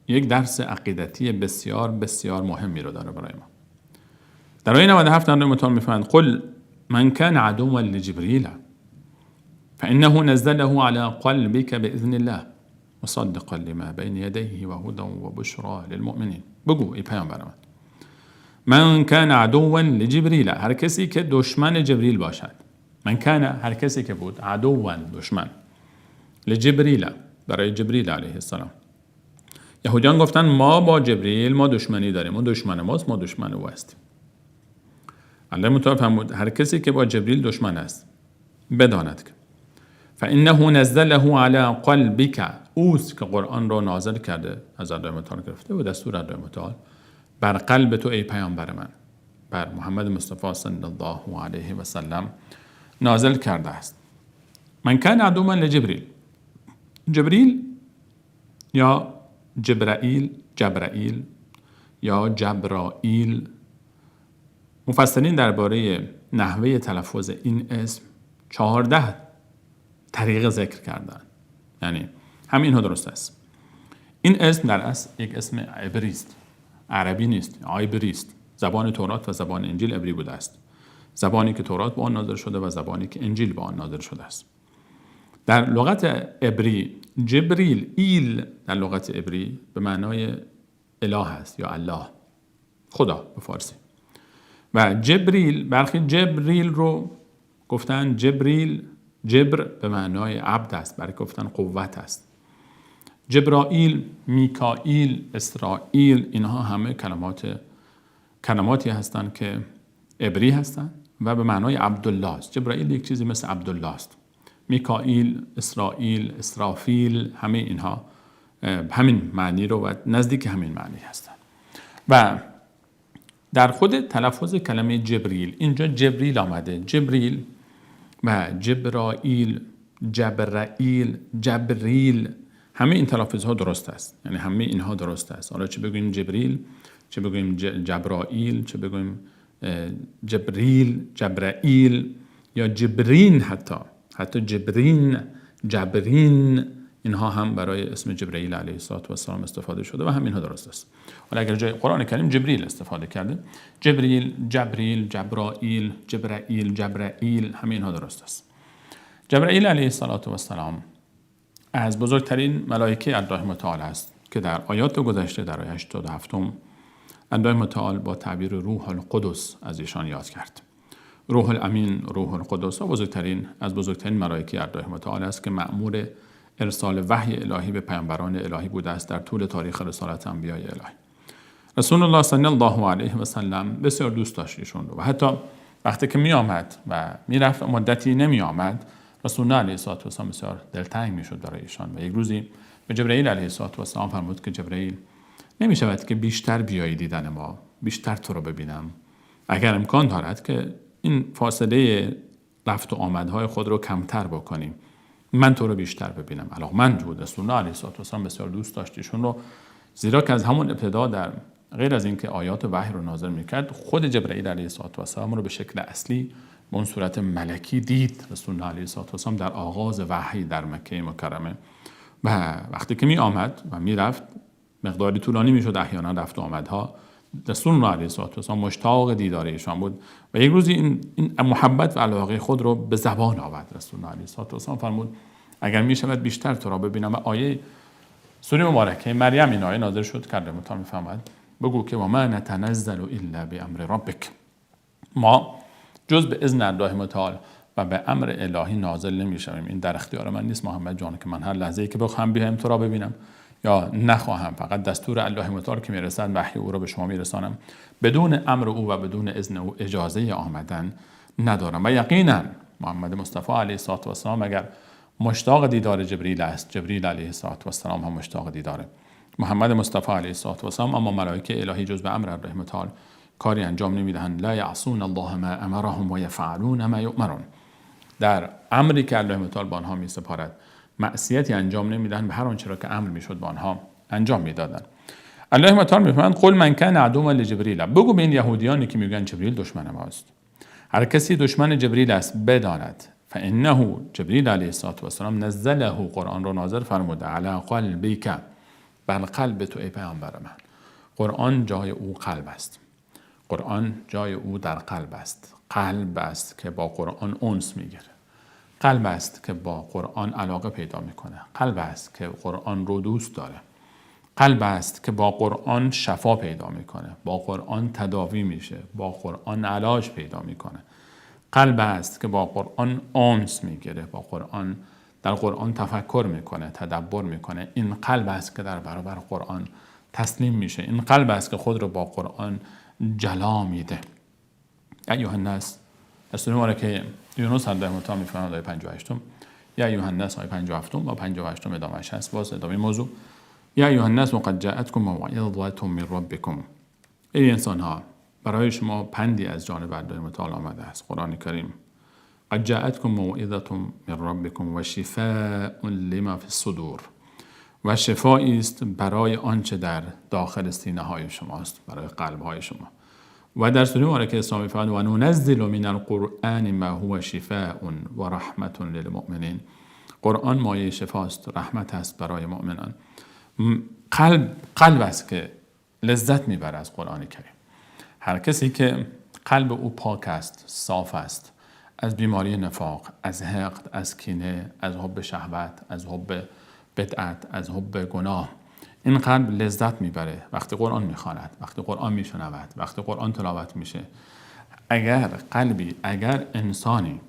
یک درس عقیدتی بسیار بسیار مهمی رو داره برای ما. در آیه 97 الله متعال می فرماید قل من كان عدوا لجبريل فإنه نزله على قلبك بإذن الله مصدقا لما بين يديه وهدى وبشرى للمؤمنين. بگو ای پیامبر من كان عدوا لجبريل، هر کسی که دشمن جبریل باشد. من كان هر کسی که بود، عدوا دشمن، لجبریل برای جبریل علیه السلام. یهودیان گفتن ما با جبریل ما دشمنی داریم، اون دشمن ماست ما دشمن او هستیم. الله متعال فرمود هر کسی که با جبریل دشمن است بداند که فانه نزله علی قلبک، اوست که قرآن را نازل کرده، از الله متعال گرفته و دستور الله متعال بر قلب تو ای پیامبر من، بر محمد مصطفی صلی الله علیه و سلم نازل کرده است. من کان عدوا لجبریل، جبریل یا جبرائیل یا جبرائیل، مفسرین درباره نحوه تلفظ این اسم 14 طریق ذکر کردن، یعنی همین ها درست است. این اسم در اصل یک اسم عبری است، عربی نیست، عبری است. زبان تورات و زبان انجیل عبری بوده است، زبانی که تورات با آن نازل شده و زبانی که انجیل با آن نازل شده است. در لغت عبری جبریل ایل در لغت عبری به معنای اله است یا الله، خدا به فارسی. و جبریل، برخی جبریل رو گفتن جبریل، جبر به معنای عبد است، برای گفتن قوت است. جبرائیل، میکائیل، اسرائیل، اینها همه کلماتی هستند که عبری هستند و به معنای عبدالله است. جبرائیل یک چیزی مثل عبدالله است. میکائیل، اسرائیل، اسرافیل، همه اینها همین معنی رو و نزدیک همین معنی هستند. و در خود تلفظ کلمه جبریل اینجا جبریل آمده، جبریل و جبرائیل، جبرائیل، جبریل، همه این تلفظ ها درست است، یعنی همه اینها درست است. حالا چه بگوییم جبریل، چه بگوییم جبرائیل، چه بگوییم جبریل، جبرائیل یا جبرین، حتی جبرین، اینها هم برای اسم جبرائیل علیه السلام استفاده شده و همینها درست است. ولی اگر جای قرآن کریم جبریل استفاده کرده، جبریل، جبریل، جبرائیل، جبرائیل، جبرائیل، همینها درست است. جبرائیل علیه السلام از بزرگترین ملائکه الله متعال است که در آیات گذشته در آیه 87 الله متعال با تعبیر روح القدس از ایشان یاد کرد. روح الامین، روح القدس از بزرگترین ملائکه الله متعال است که مأمور ارسال وحی الهی به پیامبران الهی بوده است در طول تاریخ رسالت انبیای الهی. رسول الله صلی الله علیه و سلم بسیار دوست داشت ایشون رو و حتی وقتی که می آمد و می رفت مدتی نمی آمد، رسول الله علیه السلام بسیار دلتنگ می شد برای ایشان و یک روزی به جبرائیل علیه السلام فرمود که جبرائیل، نمی شود که بیشتر بیایی دیدن ما، بیشتر تو رو ببینم، اگر امکان دارد که این فاصله رفت و آمدهای خود رو کمتر بکنیم، من تو رو بیشتر ببینم. علاقمند بود. رسول الله علیه السلام بسیار دوست داشت ایشون رو، زیرا که از همون ابتدا در غیر از اینکه آیات وحی رو نازل میکرد، خود جبرائیل علیه السلام رو به شکل اصلی به اون صورت ملکی دید رسول الله علیه السلام در آغاز وحی در مکه مکرمه. و وقتی که می آمد و می رفت مقداری طولانی می شد، احیانا رفت و آمدها، رسول الله علیه السلام مشتاق دیدار ایشان بود و یک روزی این محبت و علاقه خود رو به زبان آورد. رسول الله علیه السلام فرمود اگر می شود بیشتر تو را ببینم. و آیه سوره مبارکه مریم این آیه نازل شد کرده متعال میفهمد بگو که و ما نتنزل الا بامر ربک، ما جز به اذن الله متعال و به امر الهی نازل نمیشویم. این در اختیار من نیست محمد جان که من هر لحظه‌ای که بخوام بیام تو را ببینم یا نخواهم، فقط دستور الله متعال که میرسد وحی او را به شما میرسانم، بدون امر او و بدون اذن او اجازه آمدن ندارم. و یقینا محمد مصطفی علیه السلام اگر مشتاق دیدار جبریل است، جبریل علیه السلام هم مشتاق دیدار محمد مصطفی علیه السلام، اما ملائکه الهی جز به امر الله متعال کاری انجام نمیدهند. لا یعصون الله ما امرهم و یفعلون ما یؤمرون، در امری که الله متعال به آنها میسپارد معصیتی انجام نمیدهند، به هر آنچه را که امر میشد به آنها انجام میدادند. الله متعال میفرماید قل من کان عدوا لجبریل، بگو به این یهودیانی که میگن جبریل دشمن ماست، هر کسی دشمن جبریل است بداند فانه جبریل علیه السلام نزله، قرآن را نازل فرموده، علی قلبک، بر قلب تو ای پیامبر من. قرآن جای او قلب است، قرآن جای او در قلب است. قلب است که با قرآن انس میگیره، قلب است که با قرآن علاقه پیدا میکنه، قلب است که قرآن رو دوست داره، قلب است که با قرآن شفا پیدا میکنه، با قرآن تداوی میشه، با قرآن علاج پیدا میکنه. قلب است که با قرآن انس میگیره، با قرآن در قرآن تفکر میکنه، تدبر میکنه. این قلب است که در برابر قرآن تسلیم میشه، این قلب است که خود رو با قرآن جلا میده. ایها الناس، در سوره مبارکه یونس الله متعال میفرماید آیه 58 یا ایها الناس آیه 57 و 58 ادامهش هست. باز ادامه موضوع یا ایها الناس قد جاءتكم موعظة من ربكم، ای انسان ها برای شما پندی از جانب الله متعال آمده است. قرآن کریم قد جاءتكم موعظة من ربكم و شفاء لما في الصدور، و شفایی است برای آنچه در داخل سینه های شماست، برای قلب های شما. و در سوره مبارکه اسلامی فرمود و ننزل من القرآن ما هو شفاء و رحمت للمؤمنین، قرآن مایه شفاست، رحمت است برای مؤمنان. قلب است که لذت میبره از قرآن کریم. هر کسی که قلب او پاک است، صاف است از بیماری نفاق، از حقد، از کینه، از حب شهوت، از حب بدعت، از حب گناه، این قلب لذت میبره وقتی قرآن میخواند، وقتی قرآن میشنود، وقتی قرآن تلاوت میشه. اگر انسانی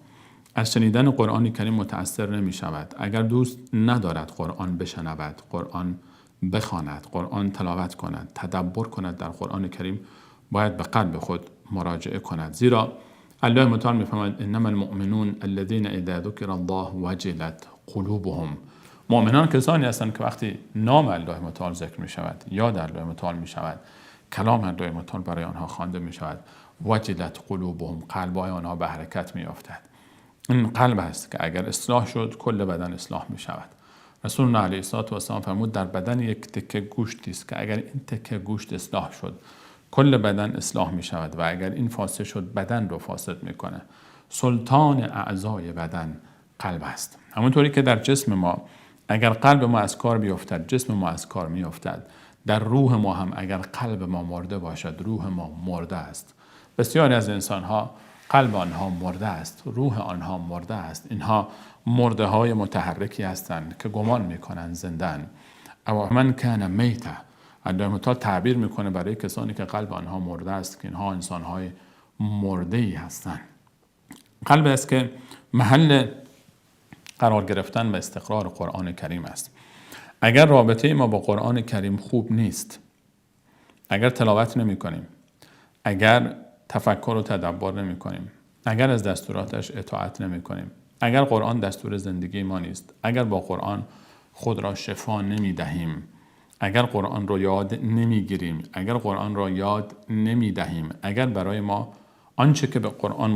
از شنیدن قرآن کریم متأثر نمیشود، اگر دوست ندارد قرآن بشنود، قرآن بخواند، قرآن تلاوت کند، تدبر کند در قرآن کریم، باید به قلب خود مراجعه کند. زیرا الله متعال میفرماید انما المؤمنون الذين اذا ذكر الله وجلت قلوبهم، مؤمنان کسانی هستند که وقتی نام الله متعال ذکر می شود، یاد الله متعال می شود، کلام الله متعال برای آنها خوانده می شود، وجلت قلوبهم، قلب‌های آنها به حرکت می افتد. این قلب است که اگر اصلاح شد کل بدن اصلاح می شود. رسول الله علیه السلام فرمود در بدن یک تکه گوشتی است که اگر این تکه گوشت اصلاح شد کل بدن اصلاح می شود و اگر این فاسد شد بدن رو فاسد می کنه. سلطان اعضای بدن قلب است. همونطوری که در جسم ما اگر قلب ما از کار بیفتد جسم ما از کار میافتد، در روح ما هم اگر قلب ما مرده باشد روح ما مرده است. بسیاری از انسانها قلب آنها مرده است، روح آنها مرده است. اینها مرده های متحرکی هستند که گمان میکنند زندن. او من کان میتا، الله متعال تعبیر میکنه برای کسانی که قلب آنها مرده است که اینها انسانهای مرده ای هستند. قلب است که محل قرار گرفتن و استقرار قرآن کریم است. اگر رابطه ما با قرآن کریم خوب نیست، اگر تلاوت نمی کنیم، اگر تفکر و تدبر نمی کنیم، اگر از دستوراتش اطاعت نمی کنیم، اگر قرآن دستور زندگی ما نیست، اگر با قرآن خود را شفا نمی دهیم، اگر قرآن را یاد نمی گیریم، اگر قرآن را یاد نمی دهیم، اگر برای ما آنچه که به قرآن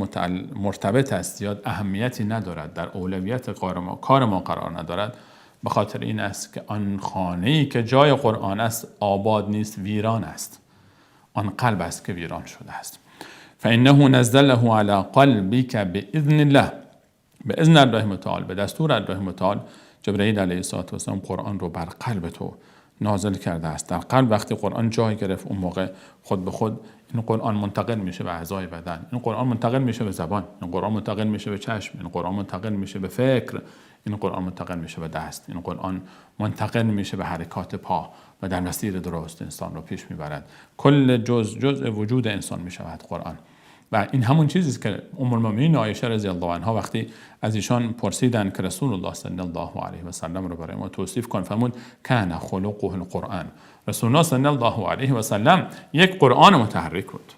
مرتبط است زیاد اهمیتی ندارد، در اولویت کار ما قرار ندارد، به خاطر این است که آن خانه‌ای که جای قرآن است آباد نیست، ویران است. آن قلب است که ویران شده است. فإنه نزله على قلبك بإذن الله، به اذن الله متعال، به دستور الله متعال جبرئیل علیه السلام قرآن رو بر قلب تو نازل کرده است. در قلب وقتی قرآن جای گرفت اون موقع خود به خود این قرآن منتقل میشه به اعضای بدن، این قرآن منتقل میشه به زبان، این قرآن منتقل میشه به چشم، این قرآن منتقل میشه به فکر، این قرآن منتقل میشه به دست، این قرآن منتقل میشه به حرکات پا و در مسیر درست انسان رو پیش میبرد. کل جزء وجود انسان میشود قرآن. و این همون چیزی است که ام المؤمنین عایشه رضی الله عنها وقتی از ایشان پرسیدند که رسول الله صلی الله علیه و سلم رو برای ما توصیف کن، فرمود کان خلقه القرآن. رسول الله صلی الله علیه و سلم یک قرآن متحرک بود،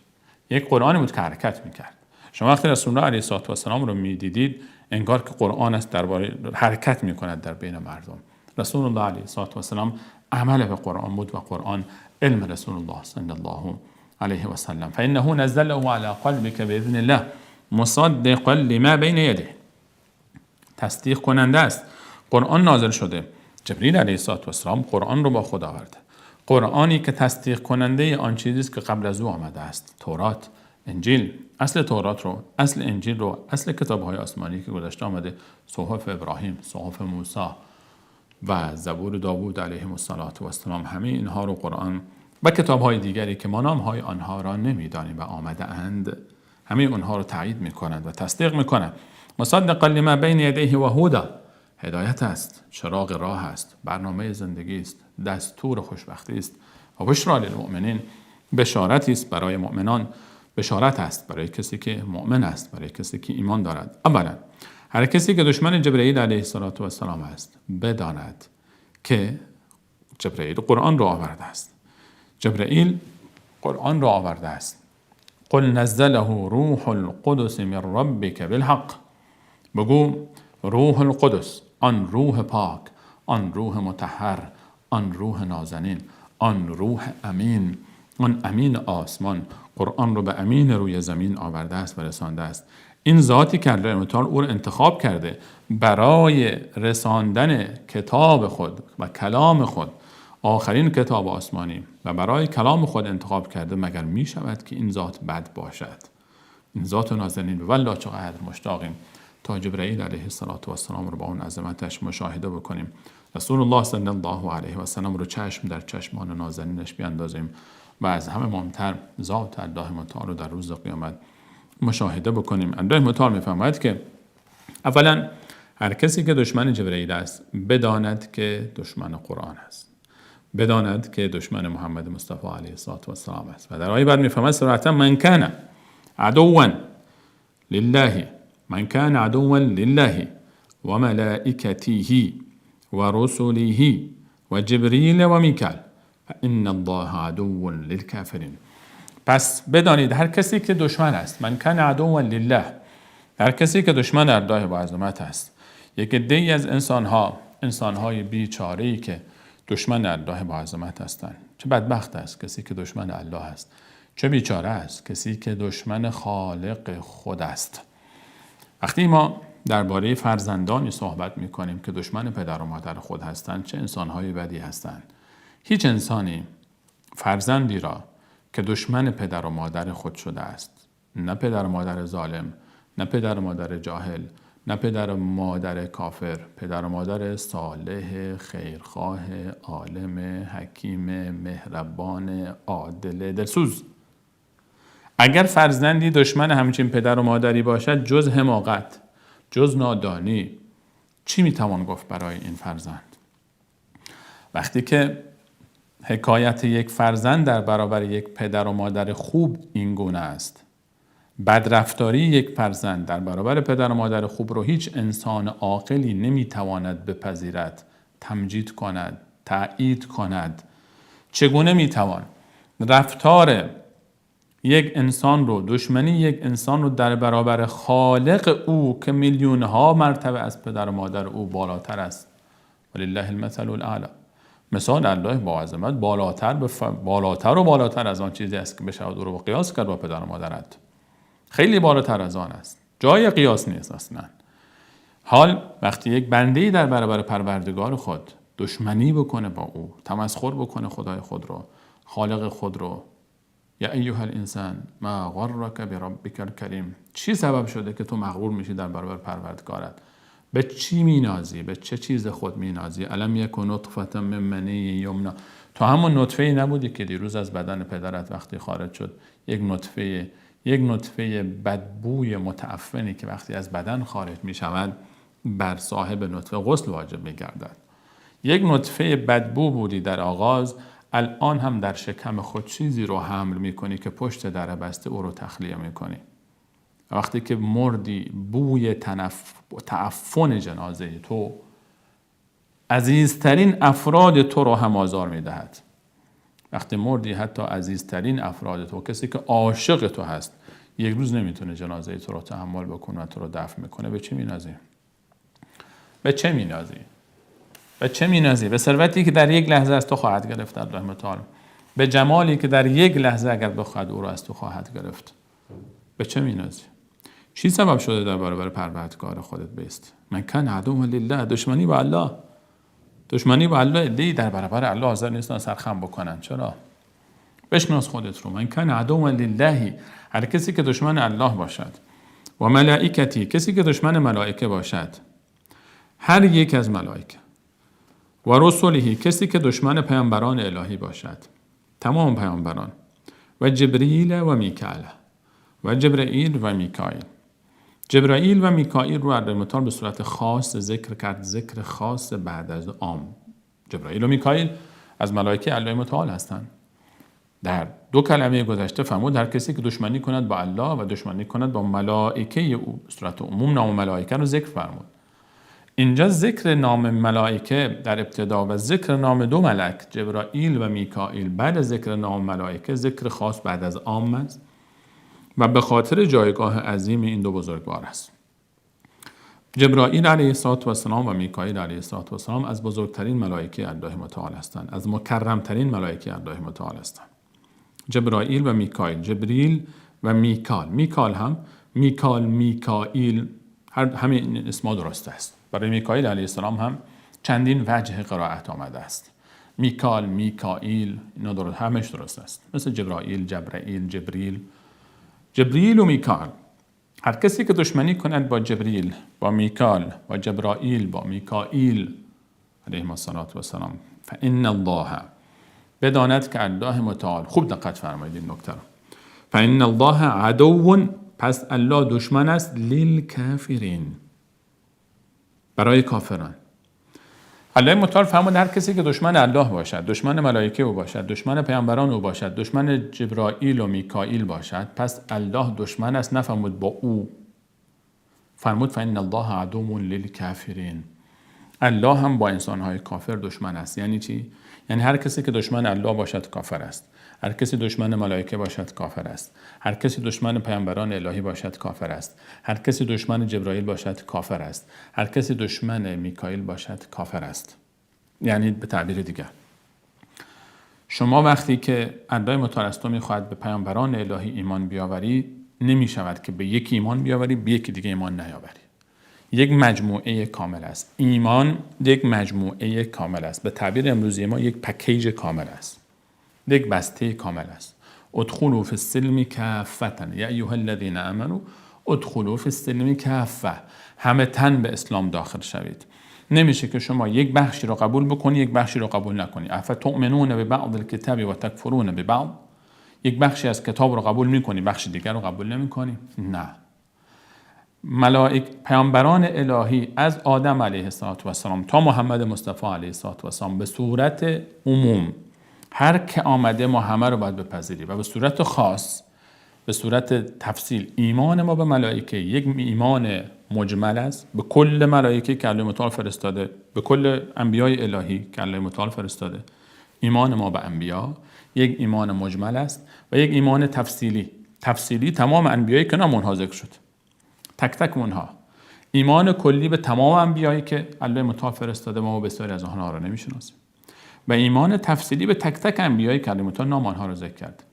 یک قرآن بود که حرکت میکرد. شما وقتی رسول الله علیه و سلم رو میدیدید انگار که قرآن است درباره حرکت میکند در بین مردم. رسول الله علیه و سلم عمل به قرآن بود و قرآن علم رسول الله صلی الله علیه و سلم. فإنه نزله على قلبك بإذن الله مصدقا لما بین یده، تصدیق کننده است. قرآن نازل شده، جبرئیل علیه السلام قرآن رو با خود آورده، قرآنی که تصدیق کننده آن چیزی است که قبل از او آمده است. تورات، انجیل، اصل تورات رو، اصل انجیل رو، اصل کتاب‌های آسمانی که گذشته آمده، صحف ابراهیم، صحف موسی و زبور داوود علیه السلام، همه اینها رو قرآن و کتاب‌های دیگری که ما نام‌های آنها را نمی‌دانیم و آمده اند، همه اونها رو تایید می‌کنند و تصدیق می‌کنند. مصدقا لما بین یدیه و هدی، هدایت است، چراغ راه است، برنامه زندگی است، دستور خوشبختی است. و بشری للمؤمنین، بشارتی است برای مؤمنان، بشارت است برای کسی که مؤمن است، برای کسی که ایمان دارد. اولا هر کسی که دشمن جبرئیل علیه السلام است بداند که جبرئیل قرآن را آورده است. جبرئیل قرآن را آورده است. قل نزله روح القدس من ربك بالحق. بگو روح القدس، آن روح پاک، آن روح مطهر، آن روح نازنین، آن روح امین، آن امین آسمان قرآن رو به امین روی زمین آورده است و رسانده است. این ذاتی که الله متعال او رو انتخاب کرده برای رساندن کتاب خود و کلام خود، آخرین کتاب آسمانی، و برای کلام خود انتخاب کرده، مگر می شود که این ذات بد باشد؟ این ذات نازنین به والله چقدر مشتاقیم تا جبرئیل علیه السلام رو با اون عظمتش مشاهده بکنیم، رسول الله صلی الله علیه و سلم رو چشم در چشمان نازنینش بیاندازیم و از همه مهمتر ذات الله متعال رو در روز قیامت مشاهده بکنیم. الله متعال میفرماید که اولا هر کسی که دشمن جبرئیل است بداند که دشمن قرآن است، بداند که دشمن محمد مصطفی علیه السلام است. و در آیه بعد میفرماید صراحتا من کان عدوا لله، من کان عدوا لله و ملائکته و رسله و جبریل و میکائیل فان الله عدو للکافرین. پس بدانید هر کسی که دشمن است، من کان عدوا لله، هر کسی که دشمن الله با عظمت است. یک عده‌ای از انسانهای بیچاره‌ای که دشمن الله با عظمت هستند. چه بدبخت است کسی که دشمن الله است، چه بیچاره است کسی که دشمن خالق خود است. وقتی ما درباره فرزندانی صحبت می‌کنیم که دشمن پدر و مادر خود هستند، چه انسان‌های بدی هستند. هیچ انسانی فرزندی را که دشمن پدر و مادر خود شده است، نه پدر و مادر ظالم، نه پدر و مادر جاهل، نه پدر و مادر کافر، پدر و مادر صالح، خیرخواه، عالم، حکیم، مهربان، عادل، دلسوز. اگر فرزندی دشمن همچین پدر و مادری باشد، جز حماقت، جز نادانی، چی میتوان گفت برای این فرزند؟ وقتی که حکایت یک فرزند در برابر یک پدر و مادر خوب این گونه است، بدرفتاری یک فرزند در برابر پدر و مادر خوب رو هیچ انسان عاقلی نمیتواند بپذیرد، تمجید کند، تأیید کند. چگونه میتوان رفتار یک انسان رو، دشمنی یک انسان رو در برابر خالق او که میلیون‌ها مرتبه از پدر و مادر او بالاتر است، ولله المثل الاعلی، مثال الله با عظمت بالاتر از آن چیزی است که بشود او رو قیاس کرد با پدر و مادرت، خیلی بالاتر از آن است، جای قیاس نیست اصلا. حال وقتی یک بنده‌ای در برابر پروردگار خود دشمنی بکنه با او، تمسخر بکنه خدای خود رو، خالق خود رو، یا ایها الانسان ما غرک بربک الکریم، چی سبب شده که تو مغرور میشی در برابر پروردگارت؟ به چی مینازی؟ به چه چیز خود مینازی؟ الم یکن نطفة من منی یمنا، تو همون نطفه‌ای نبودی که دیروز از بدن پدرت وقتی خارج شد یک نطفه بدبوی متعفنی که وقتی از بدن خارج می شود بر صاحب نطفه غسل واجب می گردد. یک نطفه بدبو بودی در آغاز، الان هم در شکم خود چیزی رو حمل می کنی که پشت در بسته او رو تخلیه می کنی. وقتی که مردی بوی تعفن جنازه تو عزیزترین افراد تو رو هم آزار می دهد. وقتی مردی حتی عزیزترین افراد تو، کسی که عاشق تو هست، یک روز نمیتونه جنازه تو رو تحمل بکنه و تو رو دفن میکنه. به چه مینازی؟ به چه مینازی؟ به چه مینازی؟ به ثروتی که در یک لحظه از تو خواهد گرفت الله متعال، به جمالی که در یک لحظه اگر بخواهد او رو از تو خواهد گرفت. به چه مینازی؟ چی سبب شده در برابر پروردگار خودت بیست؟ من کان عدوا لله، دشمنی با الله، دشمنی با الله. عده‌ای در برابر الله حاضر نیستن سرخم بکنن. چرا؟ بشناس خودت رو. من کان عدوا لله، هر کسی که دشمن الله باشد، و ملائکتی، کسی که دشمن ملائکه باشد، هر یک از ملائکه، و رسوله، کسی که دشمن پیامبران الهی باشد، تمام پیامبران، و جبریل و میکائیل، و جبرائیل و میکائیل. جبرائیل و میکائیل رو الله متعال به صورت خاص ذکر کرد، ذکر خاص بعد از عام. جبرائیل و میکائیل از ملائکه الله متعال هستند. در دو کلمه گذشته فرمود هر کسی که دشمنی کند با الله و دشمنی کند با ملائکه او، به صورت عموم نام ملائکه رو ذکر فرمود. اینجا ذکر نام ملائکه در ابتدا و ذکر نام دو ملک جبرائیل و میکائیل بعد از ذکر نام ملائکه ذکر خاص بعد از عام است. و به خاطر جایگاه عظیم این دو بزرگوار است. جبرائیل علیه السلام و میکائیل علیه السلام از بزرگترین ملائکه الله متعال هستند، از مکرمترین ملائکه الله متعال هستند. جبرائیل و میکائیل، جبریل و میکال، میکائیل، همه این اسما درست است. برای میکائیل علیه السلام هم چندین وجه قرائت آمده است. میکال، میکائیل، اینا درست، همش درست است. مثل جبرائیل، جبرائیل، جبریل و میکال. هر کسی که دشمنی کند با جبریل، با میکال، با جبرائیل، با میکائیل علیهم السلام، فإن الله، بداند که الله متعال، خوب دقت فرمایید این نکته رو، فإن الله عدو، پس الله دشمن است، للکافرین، برای کافران. الله متعال فرمود هر کسی که دشمن الله باشد، دشمن ملائکه او باشد، دشمن پیامبران او باشد، دشمن جبرائیل و میکائیل باشد، پس الله دشمن است. نفرمود با او، فرمود فإن الله عدو للکافرین، الله هم با انسانهای کافر دشمن است. یعنی چی؟ یعنی هر کسی که دشمن الله باشد کافر است، هر کسی دشمن ملائکه باشد کافر است، هر کسی دشمن پیامبران الهی باشد کافر است، هر کسی دشمن جبرائیل باشد کافر است، هر کسی دشمن میکائیل باشد کافر است. یعنی به تعبیر دیگر، شما وقتی که الله متعال از تو میخواهد به پیامبران الهی ایمان بیاوری، نمی شود که به یکی ایمان بیاوری به یکی دیگه ایمان نیاوری. یک مجموعه کامل است. ایمان یک مجموعه کامل است. به تعبیر امروزی ما یک پکیج کامل است. یک بسته کامل است. ادخلوا فی السلم کافة یا ایها الذین آمنوا ادخلوا فی السلم کافة، همه تن به اسلام داخل شوید. نمیشه که شما یک بخشی رو قبول بکنی یک بخشی رو قبول نکنی. افتؤمنون ببعض الکتاب و تکفرون ببعض، یک بخشی از کتاب رو قبول میکنی بخش دیگر رو قبول نمیکنی. نه، پیامبران الهی از آدم علیه السلام تا محمد مصطفی علیه السلام به صورت عموم هر که آمده ما همه رو باید بپذیریم و به صورت خاص به صورت تفصیل ایمان ما به ملائکه یک ایمان مجمل است، به کل ملائکه که الله متعال فرستاده، به کل انبیای الهی که الله متعال فرستاده. ایمان ما به انبیا یک ایمان مجمل است و یک ایمان تفصیلی تمام انبیایی که نامونها ذکر شد، تک تک اونها. ایمان کلی به تمام انبیایی که الله متعال فرستاده ما بسیاری از آنها را نمیشناسیم و ایمان تفصیلی به تک تک انبیایی که الله متعال نام آنها را ذکر کرد.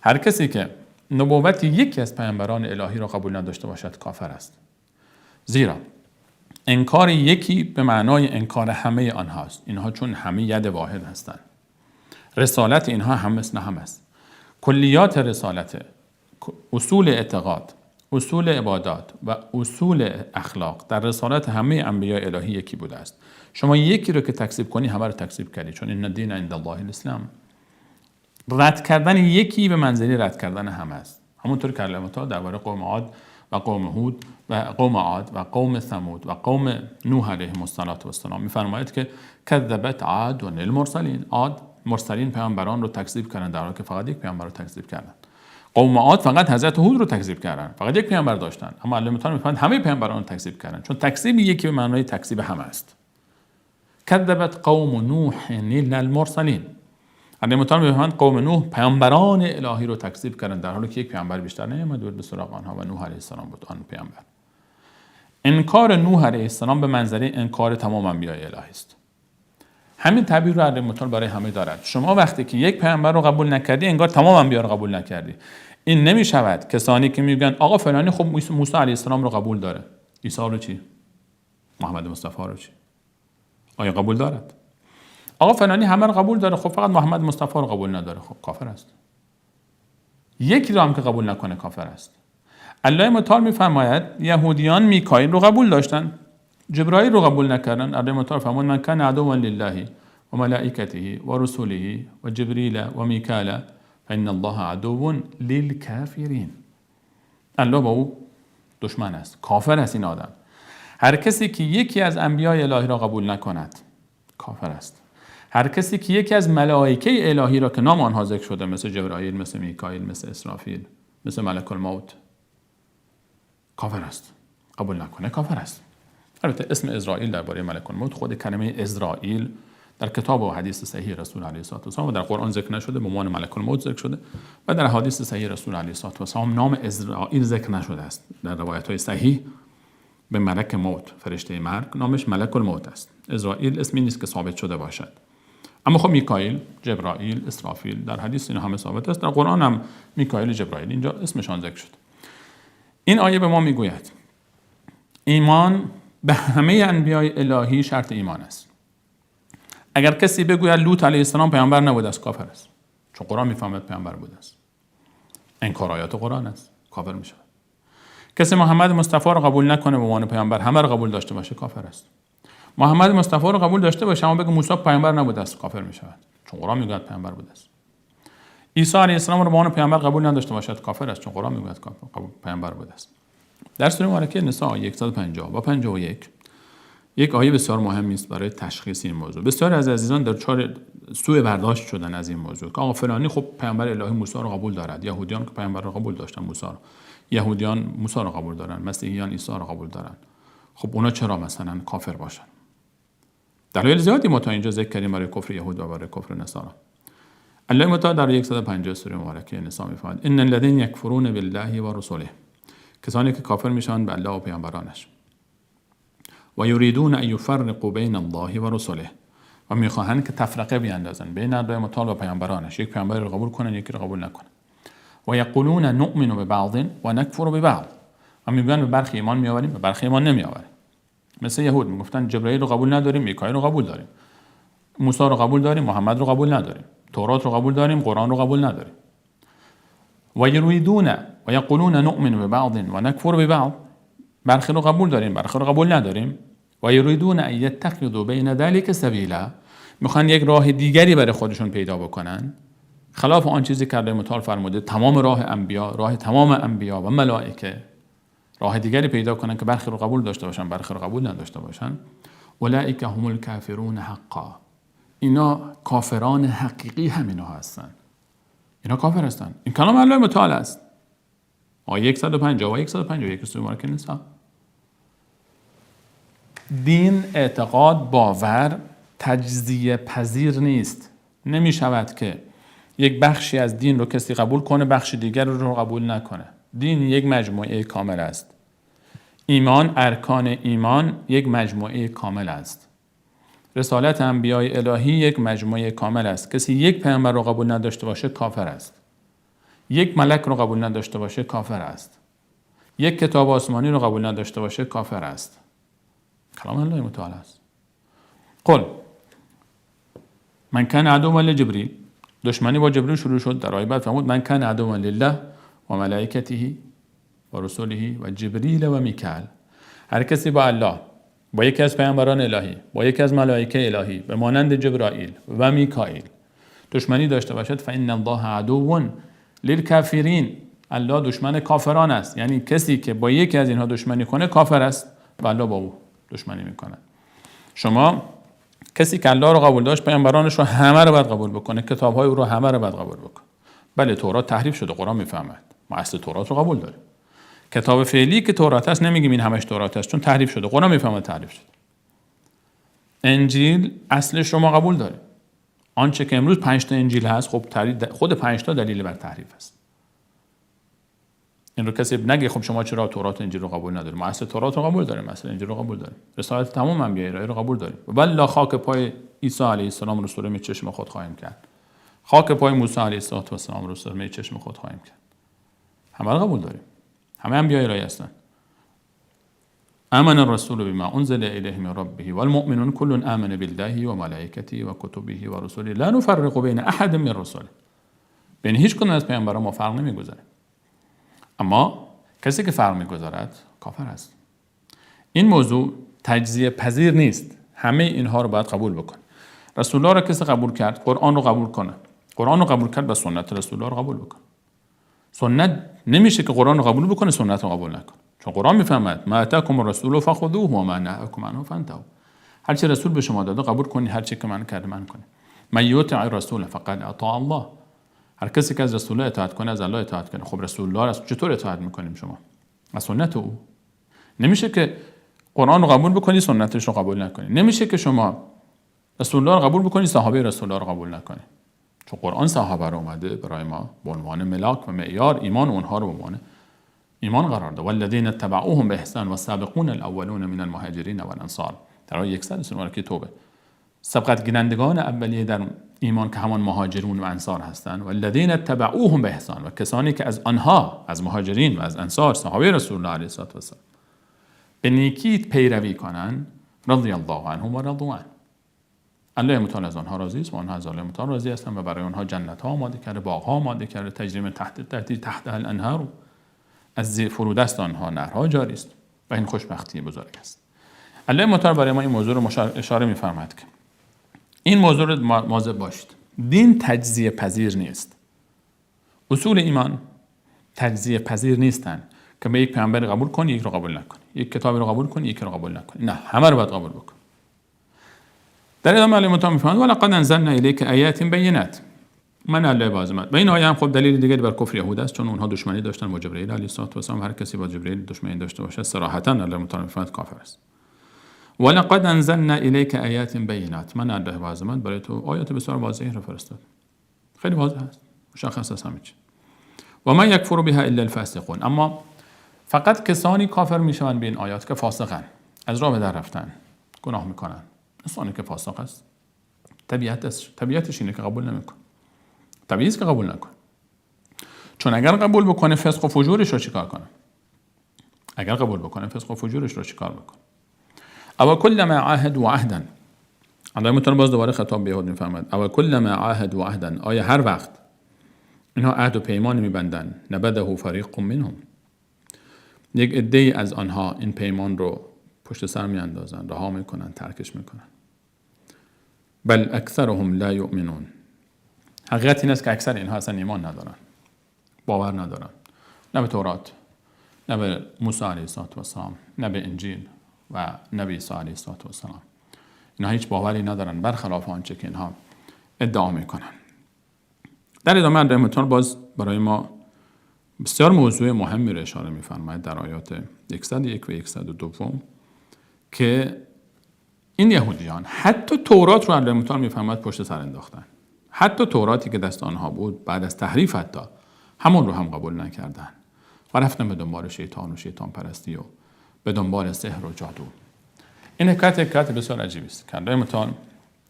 هر کسی که نبوت یکی از پیامبران الهی را قبول نداشته باشد کافر است، زیرا انکار یکی به معنای انکار همه آنهاست. اینها چون همه ید واحد هستند، رسالت اینها هم مثل هم است. کلیات رسالت، اصول اعتقاد، اصول عبادات و اصول اخلاق در رسالت همه انبیاء الهی یکی بوده است. شما یکی رو که تکذیب کنی همه رو تکذیب کردی، چون این الدین عند الله الاسلام. رد کردن یکی به منزله رد کردن همه است. همونطور که الله متعال درباره قوم عاد و قوم هود و قوم عاد و قوم ثمود و قوم نوح علیهم السلام میفرماید که کذبت عاد و المرسلین، عاد مرسلین پیامبران رو تکذیب کردن در حالی که فقط یک پیامبر رو تکذیب کردن. قوم عاد فقط حضرت هود رو تکذیب کردن، فقط یک پیامبر داشتن، اما الله متعال میفرماید همه پیامبران رو تکذیب کردن، چون تکذیب یکی به معنای تکذیب همه است. کذبت قوم نوح المرسلین، الله متعال میفرماید قوم نوح پیامبران الهی رو تکذیب کردن در حالی که یک پیامبر بیشتر نیامد بود به سراغ آنها و نوح علیه السلام بود آن پیامبر. انکار نوح علیه السلام به منزله انکار تمام انبیاء الهی است. همین تعبیر رو الله متعال برای همه دارد. شما وقتی که یک پیامبر رو قبول نکردی انگار تمام انبیا رو قبول نکردی. این نمی شود. کسانی که میگن آقا فلانی خب موسی علیه السلام رو قبول داره، عیسی رو چی؟ محمد مصطفی رو چی؟ آیا قبول دارد؟ آقا فلانی همه رو قبول داره، خب فقط محمد مصطفی رو قبول نداره، خب کافر است. یکی رو هم که قبول نکنه کافر است. الله متعال میفرماید یهودیان میکائیل رو قبول داشتن، جبرائیل رو قبول نکردن. الله متعال فرمود من کان عدوا لله و ملائکته و رسله و جبریل و میکائیل فإن الله عدو للکافرین. الله با او دشمن است، کافر است این آدم. هر کسی که یکی از انبیاء الهی را قبول نکند کافر است. هر کسی که یکی از ملائکه الهی را که نام آنها ذکر شده مثل جبرائیل، مثل میکائیل، مثل اسرافیل، مثل ملک الموت، کافر است. قبول نکنه کافر است. البته اسم اسرائیل درباره ملک الموت، خود کلمه اسرائیل در کتاب و حدیث صحیح رسول علیه الصلاه و السلام و در قرآن ذکر نشده، به عنوان ملک الموت ذکر شده و در حدیث صحیح رسول علیه الصلاه و السلام نام عزرائیل ذکر نشده است. در روایت‌های صحیح به ملک موت، فرشته مرگ، نامش ملک الموت است. عزرائیل اسمی نیست که ثابت شده باشد. اما خب میکائیل، جبرائیل، اسرافیل در حدیث این همه ثابت است. در قرآن هم میکائیل و جبرائیل اینجا اسمشان ذکر شده. این آیه به ما میگوید ایمان به همه انبیای الهی شرط ایمان است. اگر کسی بگوید لوط علیه السلام پیامبر نبود است، کافر است، چون قرآن میفهمد پیامبر بود است. انکار آیات قرآن است، کافر میشه. کسی محمد مصطفی رو قبول نکنه به عنوان پیامبر، همه رو قبول داشته باشه، کافر است. محمد مصطفی رو قبول داشته باشه اما بگه موسی پیامبر نبود است، کافر میشود، چون قرآن میگوید پیامبر بود است. عیسی علیه السلام رو به عنوان پیامبر قبول نداشته باشد، کافر است، چون قرآن میگوید پیامبر بود است. در سوره مبارکه نساء 150 و 51 یک آیه بسیار مهمی است برای تشخیص این موضوع. بسیار از عزیزان در چهار سوء برداشت شدن از این موضوع که آقا فلانی خب پیامبر الهی موسی رو قبول دارد، یهودیان که پیامبر رو قبول داشتن موسی رو، یهودیان موسی رو قبول دارن، مسیحیان عیسی رو قبول دارن، خب اونا چرا مثلا کافر باشن؟ دلایل زیادی ما تا اینجا ذکر کردیم برای کفر یهود و برای کفر نصارا. الله متعال در 150 سوره مبارکه نساء میفرماید ان الذين يكفرون بالله و رسله، کسانی که کافر میشن به الله و پیامبرانش، و یریدون ان یفرقوا بین الله و رسله، و میخواهند که تفرقه بیاندازن بین الله متعال و پیامبرانش، یک پیامبر رو قبول کنن یکی رو قبول نکنن. و یقولون نؤمن ببعض و نکفر ببعض، و میگن به برخی ایمان میآوریم به برخی ایمان نمیآوریم. مثل یهود میگفتن جبرائیل رو قبول نداریم، میکائیل رو قبول داریم، موسی رو قبول داریم، محمد رو قبول نداریم، تورات رو قبول داریم، قرآن رو قبول نداریم. و یریدون و یقولون نؤمن ببعض و نکفر ببعض، برخی رو قبول داریم برخی رو قبول نداریم. و یریدون ان یتخذوا بین ذلک سبیلا، میخوان یک راه دیگری برای خودشون پیدا بکنن خلاف آن چیزی که الله متعال فرموده تمام راه انبیا، راه تمام انبیا و ملائکه، راه دیگری پیدا کنن که برخی رو قبول داشته باشن برخی رو قبول نداشته باشن. اولئک هم الکافرون حقا، اینا کافران حقیقی همینا هستن، اینا کافر هستن. این کلام الله متعال است. آیه 150 و 151 سوره مبارکه نساء. دین، اعتقاد، باور تجزیه پذیر نیست. نمی شود که یک بخشی از دین رو کسی قبول کنه بخش دیگر رو قبول نکنه. دین یک مجموعه کامل است. ایمان، ارکان ایمان یک مجموعه کامل است. رسالت انبیای الهی یک مجموعه کامل است. کسی یک پیامبر رو قبول نداشته باشه کافر است. یک ملک رو قبول نداشته باشه کافر است. یک کتاب آسمانی رو قبول نداشته باشه کافر است. کلام الله متعال است. قل من کان عدوا لجبریل، دشمنی با جبریل شروع شد. در آیه بعد فرمود من کان عدوا لله و ملائکته و رسوله و جبریل و میکائیل، هر کسی با الله، با یکی از پیامبران الهی، با یکی از ملائکه الهی به مانند جبرائیل و میکائیل دشمنی داشته باشد فإن الله عدو للکافرین، الله دشمن کافران است. یعنی کسی که با یکی از اینها دشمنی کنه کافر است و الله با او دشمنی میکنه. شما کسی که الله رو قبول داشت پیامبرانش رو همه رو باید قبول بکنه، کتاب‌های او رو همه رو باید قبول بکنه. بله تورات تحریف شده، قرآن میفهمد، ما اصل تورات رو قبول داریم. کتاب فعلی که تورات است نمیگیم این همش تورات است، چون تحریف شده، قرآن میفهمد تحریف شده. انجیل اصلش رو ما قبول داریم. آنچه که امروز 5 تا انجیل هست خب خود 5 تا دلیل بر تحریف است. این رو کسی نگه خب شما چرا تورات و انجیل رو قبول نداریم؟ ما اصل تورات رو قبول داریم، اصل انجیل رو قبول داریم، رسالت تمام انبیا الهی رو قبول داریم. والله خاک پای عیسی علیه السلام رو سر می چشم خود خواهیم کرد. خاک پای موسی علیه السلام رو سر می چشم خود خواهیم کرد. همه رو قبول داریم. همه انبیا الهی هستن. آمن الرسول بما انزل الیه من ربه والمؤمنون كل آمن بالله و ملائکته و کتبه و رسله لا نفرق بین احد من رسله. بین هیچ کدوم از پیامبران ما فرق نمیگذاریم. اما کسی که فرق میگذارد کافر است. این موضوع تجزیه پذیر نیست. همه اینها رو باید قبول بکن. رسول الله را کسی قبول کرد قرآن رو قبول کنه، قرآن رو قبول کرد و سنت رسول الله رو قبول بکن. سنت نمیشه که قرآن رو قبول بکنه سنت رو قبول نکن، چون قرآن میفهمد ما اتاکم الرسول فخذوه و ما نهاکم عنه فانتهوا. هر چی رسول به شما داده قبول کنید، هر چی که من کرده من کنید. من یطع الرسول فقد اطاع الله. هر کسی که از رسول الله اطاعت کنه از الله اطاعت کنه. خب رسول الله را چطور اطاعت میکنیم شما؟ از سنت او. نمیشه که قرآن رو قبول بکنی سنتش رو قبول نکنی. نمیشه که شما رسول الله رو قبول بکنی، صحابه رسول الله رو قبول نکنی. چون قرآن صحابه رو اومده برای ما به عنوان ملاک و معیار ایمان اونها رو به عنوان ایمان قرار داد. والذین اتبعوهم باحسان والسابقون الاولون من المهاجرین والانصار. در آیه 100 سوره توبه. سبقت گیرندگان اولیه در ایمان که همان مهاجرون و انصار هستند. والذین اتبعوهم باحسان، و کسانی که از آنها، از مهاجرین و از انصار، صحابه رسول الله علیه الصلاه و السلام، به نیکی پیروی کنند، رضی الله عنهم و رضوا عنه. الله متعال از آنها راضی است و آنها از الله متعال راضی هستند و برای آنها جنت ها آماده کرده، باغ ها آماده کرده، تجری تحت الانهار، از فرودست آنها نهرها جاری است و این خوشبختی بزرگ است. الله متعال برای ما این موضوع رو اشاره می‌فرماید که این موضوع رو مواظب باشید. دین تجزیه پذیر نیست. اصول ایمان تجزیه پذیر نیستن که به یک پیامبر قبول کنی، یک رو قبول نکنی، یک کتابی رو قبول کنی، یک رو قبول نکنی. نه، همه رو باید قبول بکن. در ادامه الله متعال می‌فرماید ولقد انزلنا الیک آیات بینات. من الله بازمت. و این آیه هم خب دلیل دیگری بر کفر یهود است، چون اونها دشمنی داشتن با جبرئیل علیه السلام. هر کسی با جبرئیل دشمنی داشته باشه صراحتاً الله متعال می‌فرماید کافر است. ولقد انزلنا الیک آیات بینات. من الله بازمت برای تو آیات بسیار واضحی رو فرستاد. خیلی واضح است، مشخص است همه چی. و ما یکفر بها الا الفاسقون. اما فقط کسانی کافر میشوند به این آیات که فاسقن، از راه بدر رفتن، گناه میکنن. انسانی که فاسق است طبیعتش اینه که قبول نمیکنه. طبیعی است که قبول نکنه. چون اگر قبول بکنه فسق و فجورش رو چیکار کنه؟ اگر قبول بکنه فسق و فجورش رو چیکار بکنه؟ او کلما عاهد و عهدا. الله متعال باز دوباره خطاب به یهود میفرماید او کلما عاهد و عهدا. آیا هر وقت اینها عهد و پیمان میبندن نبذه فریق منهم، یک عده‌ای از آنها این پیمان رو پشت سر میاندازن، رها میکنن، ترکش میکنن. بل اکثرهم لا یؤمنون. حقیقت این است که اکثر اینها اصلا ایمان ندارن، باور ندارن، نه به تورات، نه به موسی علیه السلام، نه به انجیل و نه به عیسی علیه السلام. اینها هیچ باوری ندارن برخلاف آنچه که اینها ادعا میکنن. در ادامه الله متعال باز برای ما بسیار موضوع مهمی را اشاره می‌فرماید در آیات 101 و 102 که این یهودیان حتی تورات رو الله متعال می‌فرماید پشت سر انداختن. حتی توراتی که دست آنها بود بعد از تحریف حتی همون رو هم قبول نکردن و رفتن به دنبال شیطان و شیطان پرستی و به دنبال سحر و جادو. این حکایت بسیار عجیبی است که الله متعال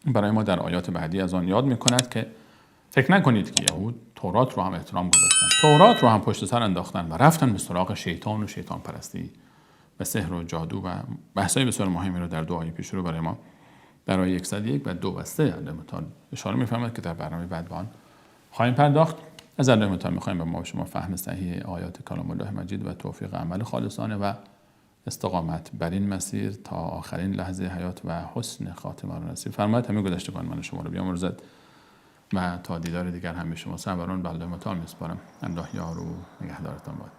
برای ما در آیات بعدی از آن یاد می‌کند که فکر نکنید که یهود تورات رو هم احترام گذاشتن، تورات رو هم پشت سر انداختن و رفتن به سراغ شیطان و شیطان پرستی و سحر و جادو و بحث‌های بسیار مهمی رو در دو آیه پیش رو برای ما در آیه 101 و 2 و 3 الله متعال اشاره می‌فرماید که در برنامه بعد به آن خواهیم پرداخت. از الله متعال می‌خوایم به ما و شما فهم صحیح آیات کلام الله مجید و توفیق عمل خالصانه و استقامت بر این مسیر تا آخرین لحظه حیات و حسن خاتمه رو نصیب فرماید. همه گذشتگان من شما رو بیامرزد و تا دیدار دیگر هم به شما صبران به الله متعال میسپارم. الله یار و نگهدارتان باد.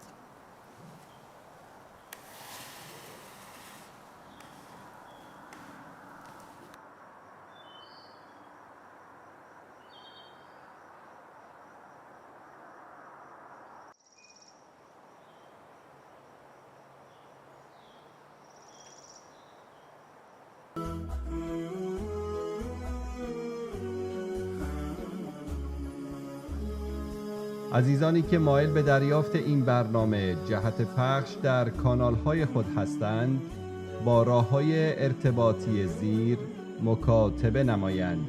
عزیزانی که مایل به دریافت این برنامه جهت پخش در کانال‌های خود هستند با راه‌های ارتباطی زیر مکاتبه نمایند.